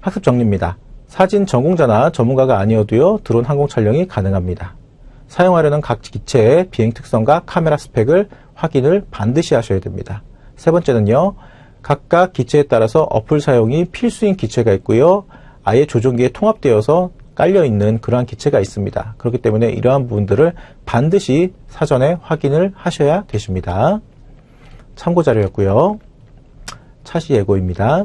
학습 정리입니다. 사진 전공자나 전문가가 아니어도요, 드론 항공 촬영이 가능합니다. 사용하려는 각 기체의 비행 특성과 카메라 스펙을 확인을 반드시 하셔야 됩니다. 세 번째는요, 각각 기체에 따라서 어플 사용이 필수인 기체가 있고요, 아예 조종기에 통합되어서 깔려있는 그러한 기체가 있습니다. 그렇기 때문에 이러한 부분들을 반드시 사전에 확인을 하셔야 되십니다. 참고 자료였고요. 차시 예고입니다.